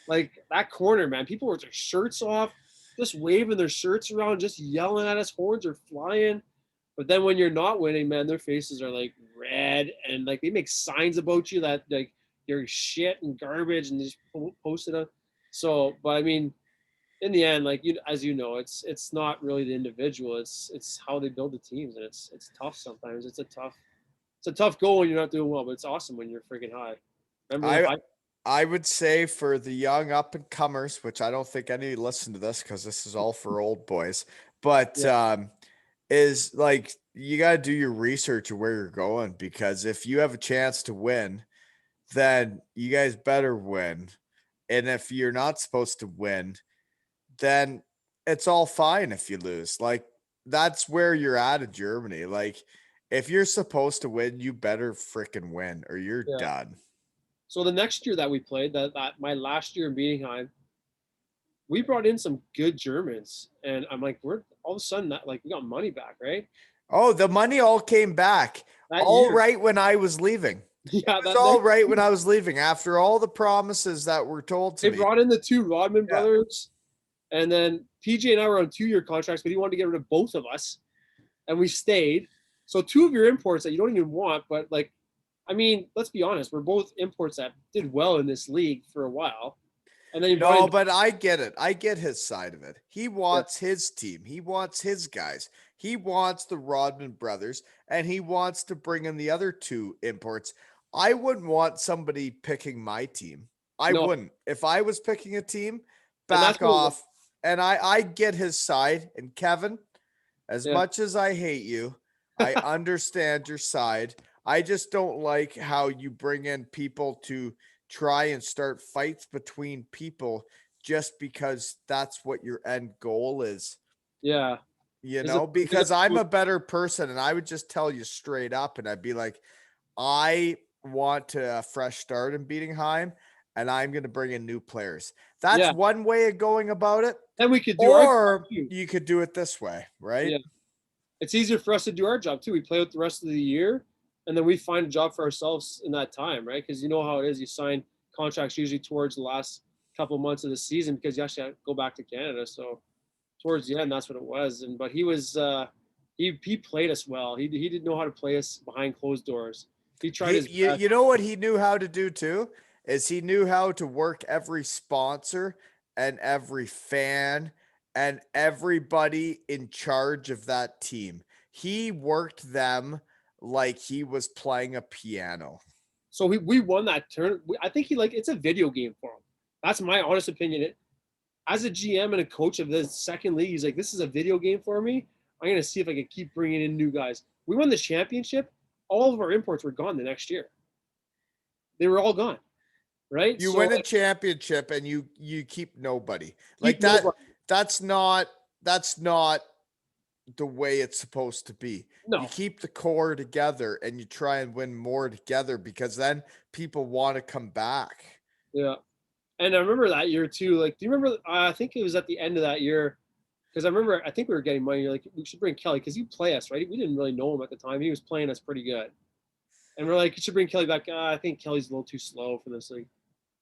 Like that corner, man, people with their shirts off, just waving their shirts around, just yelling at us, horns are flying. But then when you're not winning, man, their faces are like red and like they make signs about you that like you're shit and garbage and just post it up. So, but I mean, in the end, like you, as you know, it's not really the individual. It's how they build the teams, and it's tough sometimes. It's a tough goal when you're not doing well, but it's awesome when you're freaking high. Remember the I high? I would say for the young up and comers, which I don't think any listen to this because this is all for old boys, but Yeah, is like you got to do your research of where you're going because if you have a chance to win, then you guys better win. And if you're not supposed to win, then it's all fine if you lose. Like that's where you're at in Germany. Like if you're supposed to win, you better freaking win or you're yeah. done. So the next year that we played, that my last year in Bietigheim, we brought in some good Germans, and I'm like, we're all of a sudden that like we got money back, right? Oh, the money all came back. That All year, right when I was leaving. It yeah, was that all next right when year, I was leaving after all the promises that were told to they me. brought in the two Rodman Yeah. brothers, and then PJ and I were on 2-year contracts, but he wanted to get rid of both of us, and we stayed. So two of your imports that you don't even want, but like, I mean, let's be honest, we're both imports that did well in this league for a while, and then you brought No, in, but I get it. I get his side of it. He yeah, wants his team. He wants his guys. He wants the Rodman brothers, and he wants to bring in the other two imports. I wouldn't want somebody picking my team. I no, wouldn't. If I was picking a team, and that's back what it was. off. And I get his side. And Kevin, as Yeah, much as I hate you, I understand your side. I just don't like how you bring in people to try and start fights between people just because that's what your end goal is. yeah. You Is it know, is because I'm it a better person and I would just tell you straight up and I'd be like, I want a fresh start in Bietigheim and I'm going to bring in new players. That's yeah? one way of going about it. Then we could do our job Or too. you could do it this way, right? Yeah, it's easier for us to do our job too. We play out the rest of the year, and then we find a job for ourselves in that time, right? Because you know how it is. You sign contracts usually towards the last couple of months of the season because you actually have to go back to Canada. So towards the end, that's what it was. And but he was he played us well. He didn't know how to play us behind closed doors. He tried his best. You know what he knew how to do too is he knew how to work every sponsor and every fan and everybody in charge of that team. He worked them like he was playing a piano. So we won that turn. I think he like it's a video game for him. That's my honest opinion. As a GM and a coach of the second league, he's like, this is a video game for me. I'm going to see if I can keep bringing in new guys. We won the championship. All of our imports were gone the next year. They were all gone, right? You So win a like, championship and you keep nobody. keep Like that nobody. that's not that's not the way it's supposed to be. You No, keep the core together and you try and win more together because then people want to come back. yeah. And I remember that year too. Like, do you remember? I think it was at the end of that year because I remember, I think we were getting money. You're like, we should bring Kelly because you play us, right? We didn't really know him at the time. He was playing us pretty good. And we're like, you should bring Kelly back. I think Kelly's a little too slow for this league.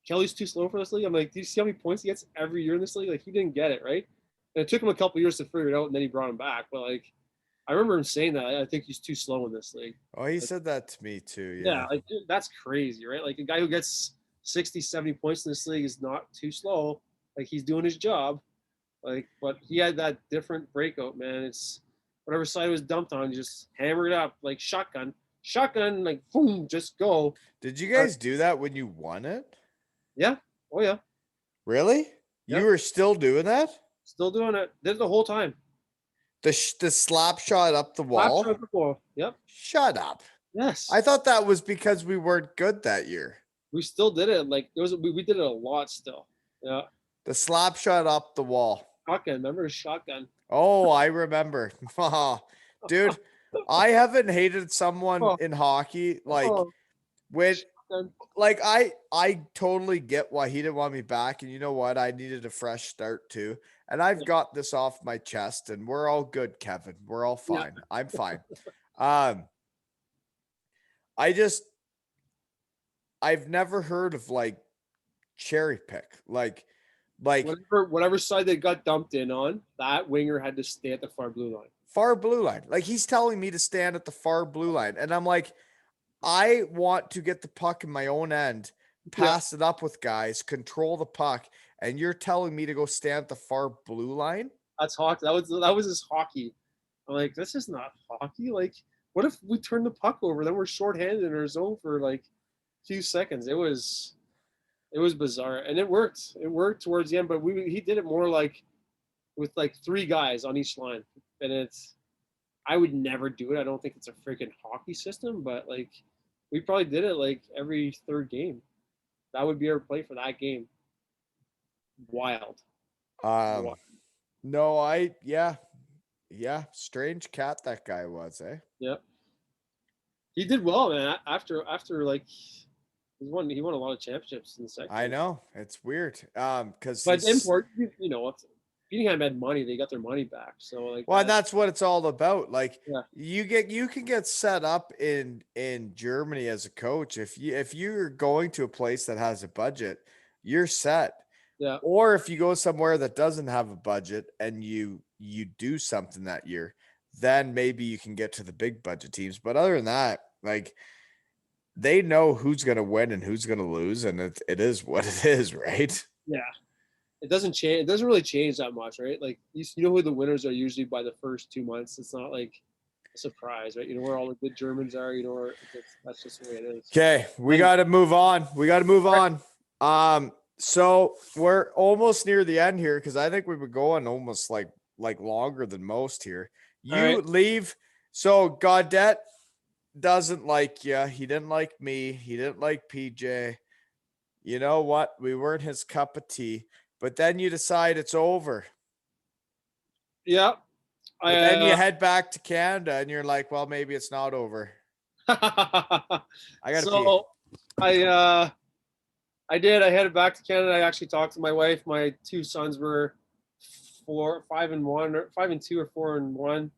Kelly's too slow for this league. I'm like, do you see how many points he gets every year in this league? Like, he didn't get it, right? And it took him a couple years to figure it out, and then he brought him back. But, like, I remember him saying that. I think he's too slow in this league. Oh, he said that to me too. Yeah, like, dude, that's crazy, right? Like, a guy who gets 60, 70 points in this league is not too slow. Like, he's doing his job. Like, but he had that different breakout, man. It's whatever side was dumped on, just hammer it up like shotgun, like boom, just go. Did you guys do that when you won it? Yeah. Oh yeah. Really? Yep. You were still doing that? Still doing it. Did it the whole time. The slap shot up the wall? Slap shot up the wall. Yep. Shut up. Yes. I thought that was because we weren't good that year. We still did it. Like, it was, we did it a lot still. Yeah. The slap shot up the wall. Shotgun. Remember the shotgun? Oh, I remember. Dude, I haven't hated someone in hockey like when like I totally get why he didn't want me back, and you know what? I needed a fresh start too. And I've got this off my chest, and we're all good, Kevin. We're all fine. Yeah. I'm fine. I've never heard of like cherry pick. Like whatever side they got dumped in on, that winger had to stay at the far blue line. Far blue line. Like, he's telling me to stand at the far blue line. And I'm like, I want to get the puck in my own end, pass it up with guys, control the puck, and you're telling me to go stand at the far blue line? That's hockey. That was his hockey. I'm like, this is not hockey. Like, what if we turn the puck over? Then we're shorthanded in our zone for like a few seconds. It was bizarre, and it worked. It worked towards the end, but he did it more like with like 3 guys on each line, and I would never do it. I don't think it's a freaking hockey system, but like we probably did it like every 3rd game. That would be our play for that game. Wild. No, yeah, strange cat that guy was, eh? Yep. He did well, man. After like. He won a lot of championships in the second. I know, it's weird. Because but import, you know, Bietigheim had money; they got their money back. So like, well, that's what it's all about. Like, you can get set up in Germany as a coach if you're going to a place that has a budget, you're set. Yeah. Or if you go somewhere that doesn't have a budget and you do something that year, then maybe you can get to the big budget teams. But other than that, like, they know who's going to win and who's going to lose, and it is what it is, right? Yeah. It doesn't change. It doesn't really change that much, right? Like, you know who the winners are usually by the first 2 months. It's not like a surprise, right? You know where all the good Germans are. You know that's just the way it is. Okay, we got to move on. So we're almost near the end here because I think we've been going almost like longer than most here. You leave. So Gaudette doesn't like you. He didn't like me. He didn't like PJ. You know what? We weren't his cup of tea. But then you decide it's over. Yeah. Then you head back to Canada and you're like, well, maybe it's not over. I gotta pee. I did. I headed back to Canada. I actually talked to my wife. My 2 sons were 5 and 1, or 5 and 2, or 4 and 1.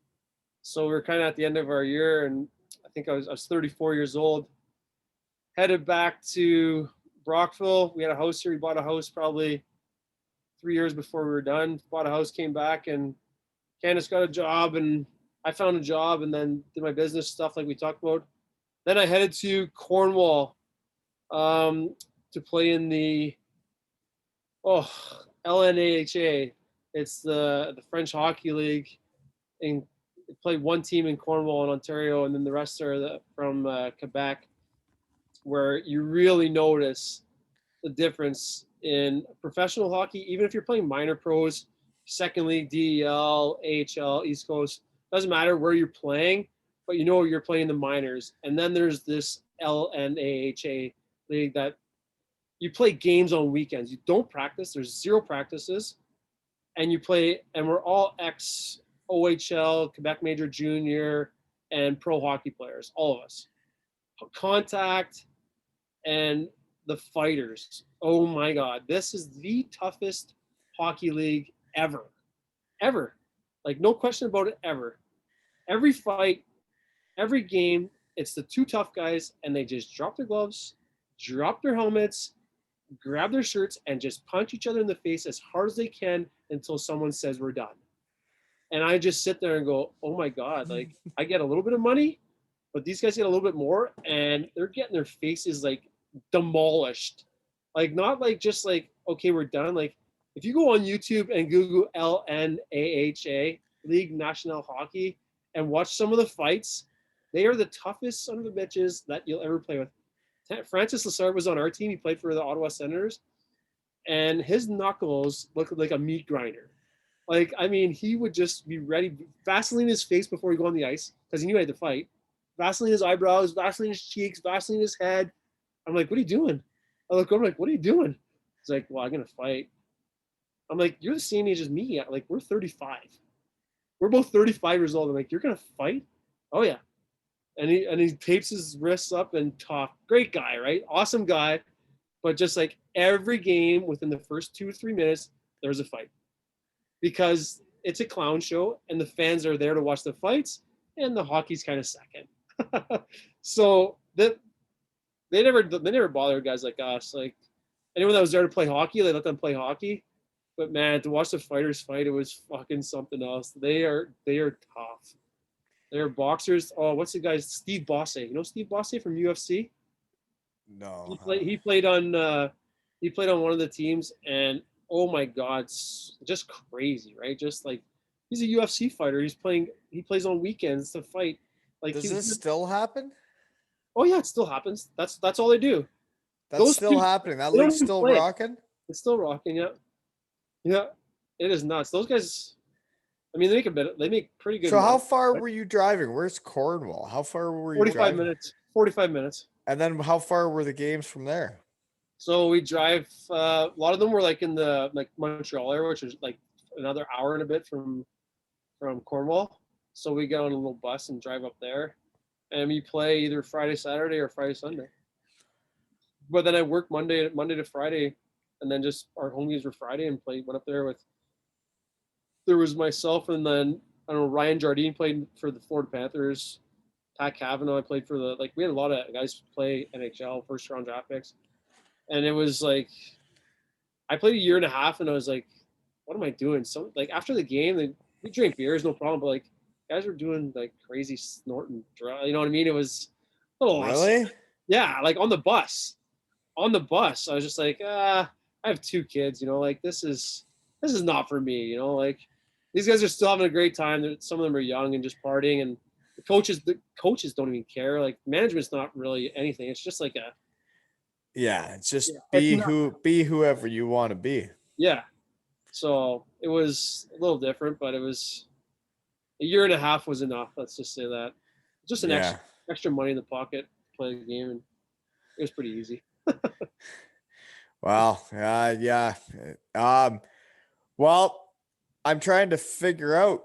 So we're kind of at the end of our year, and I think I was 34 years old. Headed back to Brockville. We had a house here. We bought a house probably 3 years before we were done. Bought a house, came back, and Candace got a job, and I found a job, and then did my business stuff like we talked about. Then I headed to Cornwall to play in the LNAH. It's the French Hockey League. And played 1 team in Cornwall and Ontario, and then the rest are from Quebec, where you really notice the difference in professional hockey. Even if you're playing minor pros, second league, DEL, AHL, East Coast, doesn't matter where you're playing, but you know you're playing the minors. And then there's this LNAHA league that you play games on weekends. You don't practice. There's 0 practices, and you play. And we're all OHL, Quebec Major Junior, and pro hockey players, all of us. Contact and the fighters. Oh my God, this is the toughest hockey league ever. Like no question about it ever. Every fight, every game, it's the two tough guys, and they just drop their gloves, drop their helmets, grab their shirts, and just punch each other in the face as hard as they can until someone says we're done. And I just sit there and go, oh my God, like I get a little bit of money, but these guys get a little bit more, and they're getting their faces like demolished. Like not like just like, okay, we're done. Like if you go on YouTube and Google LNAHA, League National Hockey, and watch some of the fights, they are the toughest son of a bitches that you'll ever play with. Francis Lassard was on our team. He played for the Ottawa Senators, and his knuckles looked like a meat grinder. Like, I mean, he would just be ready, Vaseline his face before he go on the ice because he knew he had to fight. Vaseline his eyebrows, Vaseline his cheeks, Vaseline his head. I'm like, what are you doing? I look over, I'm like, what are you doing? He's like, well, I'm gonna fight. I'm like, you're the same age as me. Like, we're 35. We're both 35 years old. I'm like, you're gonna fight? Oh yeah. And he tapes his wrists up and talk. Great guy, right? Awesome guy. But just like every game within the first 2 or 3 minutes, there's a fight. Because it's a clown show and the fans are there to watch the fights and the hockey's kind of second. So they never bothered guys like us. Like anyone that was there to play hockey, they let them play hockey. But man, to watch the fighters fight, it was fucking something else. They are tough. They're boxers. Oh, what's the guy's Steve Bosse? You know Steve Bosse from UFC? No. He played on one of the teams, and oh my God, just crazy, right? Just like he's a UFC fighter. He plays on weekends to fight. Like Does this still happen? Oh yeah, it still happens. That's all they do. That's Those still two, happening. That they don't league's even still play. rocking. It's still rocking. Yeah, yeah. It is nuts. Those guys. I mean, they make pretty good. So money, how far right? were you driving? Where's Cornwall? How far were you 45 driving? minutes. 45 minutes. And then how far were the games from there? So we drive. A lot of them were like in the like Montreal area, which is like another hour and a bit from Cornwall. So we get on a little bus and drive up there, and we play either Friday, Saturday, or Friday, Sunday. But then I worked Monday to Friday, and then just our home games were Friday and went up there with. There was myself, and then I don't know, Ryan Jardine played for the Florida Panthers. Pat Cavanaugh, I played for we had a lot of guys play NHL first round draft picks. And it was like I played a year and a half, and I was like, what am I doing? So like after the game, we drink beers, no problem, but like guys were doing like crazy snorting drugs. You know what I mean? It was a little Really? awesome. Yeah, like on the bus. On the bus, I was just like, I have 2 kids, like this is not for me, like these guys are still having a great time. Some of them are young and just partying, and the coaches don't even care. Like management's not really anything. It's just like it's just yeah, be whoever you want to be. yeah. So it was a little different, but it was a year and a half was enough. Let's just say that. Just an extra money in the pocket to play the game, and it was pretty easy. Well, yeah. Well, I'm trying to figure out.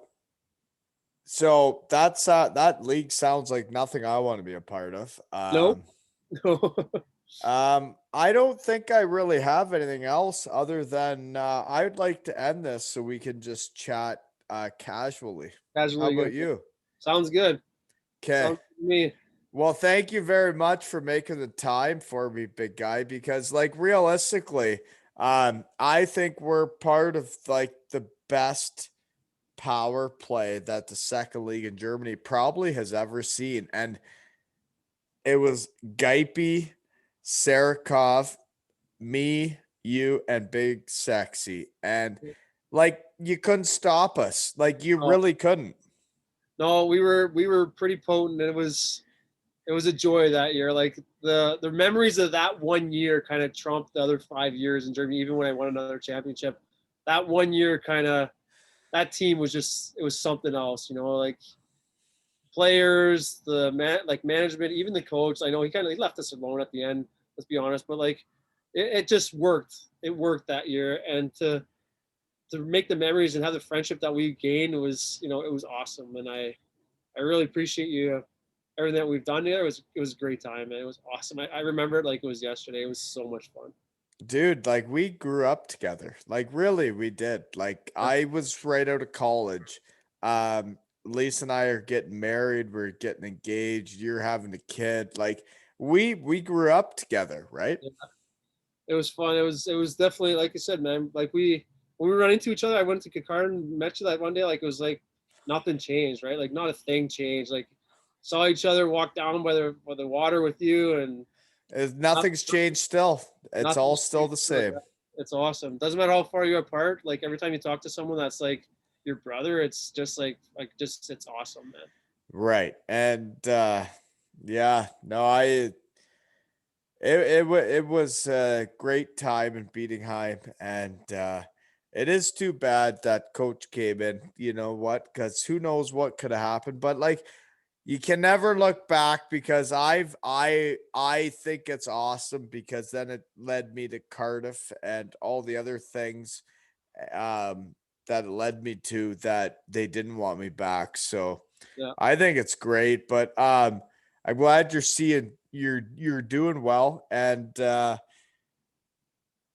So that league sounds like nothing I want to be a part of. Nope. I don't think I really have anything else other than I would like to end this so we can just chat casually. Casually. How about you? Sounds good. Okay. Sounds good to me. Well, thank you very much for making the time for me, big guy, because like realistically, I think we're part of like the best power play that the second league in Germany probably has ever seen. And it was Geipe, Sarakov, me, you, and Big Sexy. And like you couldn't stop us. Like you really couldn't. No, we were pretty potent. It was a joy that year. Like the memories of that one year kind of trumped the other 5 years in Germany. Even when I won another championship, that one year that team was just, it was something else. Like players, management, even the coach. I know he left us alone at the end. Let's be honest, but like it just worked. It worked that year, and to make the memories and have the friendship that we gained was it was awesome, and I really appreciate you. Everything that we've done together it was a great time, and it was awesome. I remember it like it was yesterday. It was so much fun. Dude, like we grew up together. Like really, we did. Like I was right out of college. Lisa and I are getting married, we're getting engaged, you're having a kid. Like we grew up together, right? Yeah. It was fun. It was definitely, like I said, man. Like when we run into each other, I went to Kakar and met you that one day. Like it was like nothing changed, right? Like not a thing changed. Like saw each other, walk down by the water with you, and Nothing's changed still. It's all nothing's still changed. the same. It's awesome. Doesn't matter how far you're apart. Like every time you talk to someone that's like your brother, it's just like just it's awesome, man. Right. And yeah, no, it was a great time in Bietigheim, and it is too bad that coach came in. You know what? Because who knows what could have happened. But like, you can never look back, because I think it's awesome, because then it led me to Cardiff and all the other things um that it led me to, that they didn't want me back. So Yeah. I think it's great, but I'm glad you're doing well, and it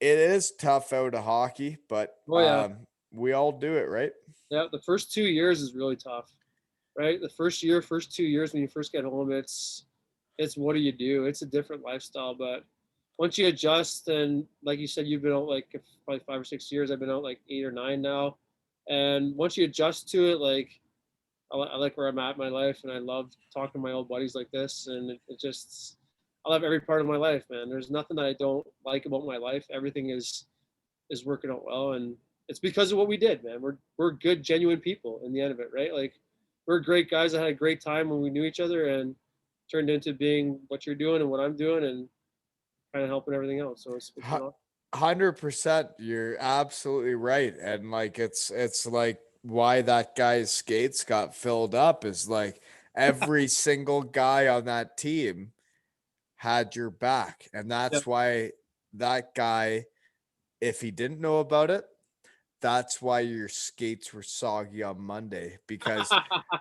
is tough out of hockey, but Oh yeah. we all do it, right? Yeah. The first 2 years is really tough, right? The first year, first 2 years when you first get home, it's what do you do? It's a different lifestyle, but once you adjust, and like you said, you've been out like probably 5 or 6 years. I've been out like 8 or 9 now, and once you adjust to it, like I like where I'm at in my life, and I love talking to my old buddies like this, and it just I love every part of my life, man. There's nothing that I don't like about my life. Everything is working out well, and it's because of what we did, man. We're good, genuine people in the end of it, right? Like we're great guys that had a great time when we knew each other, and turned into being what you're doing and what I'm doing, and kind of helping everything else. So it's been awesome. 100%, you're absolutely right. And like, it's like why that guy's skates got filled up is like every single guy on that team had your back, and Yeah. that's why that guy, if he didn't know about it, that's why your skates were soggy on Monday, because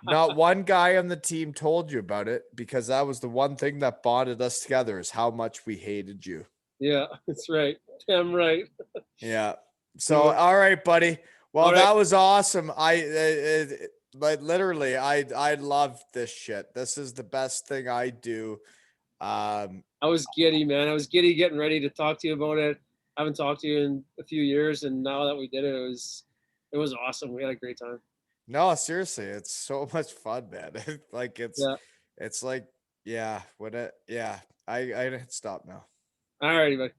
not one guy on the team told you about it, because that was the one thing that bonded us together, is how much we hated you. Yeah, that's right. Damn right. Yeah. So, You were all right, buddy. Well, all right. that was awesome. Like literally, I love this shit. This is the best thing I do. Um, I was giddy, man. I was giddy getting ready to talk to you about it. I haven't talked to you in a few years, and now that we did it, it was awesome. We had a great time. no, seriously, it's so much fun, man. Like Yeah. it's like, yeah, what it, yeah. I hit stop now. All righty, buddy.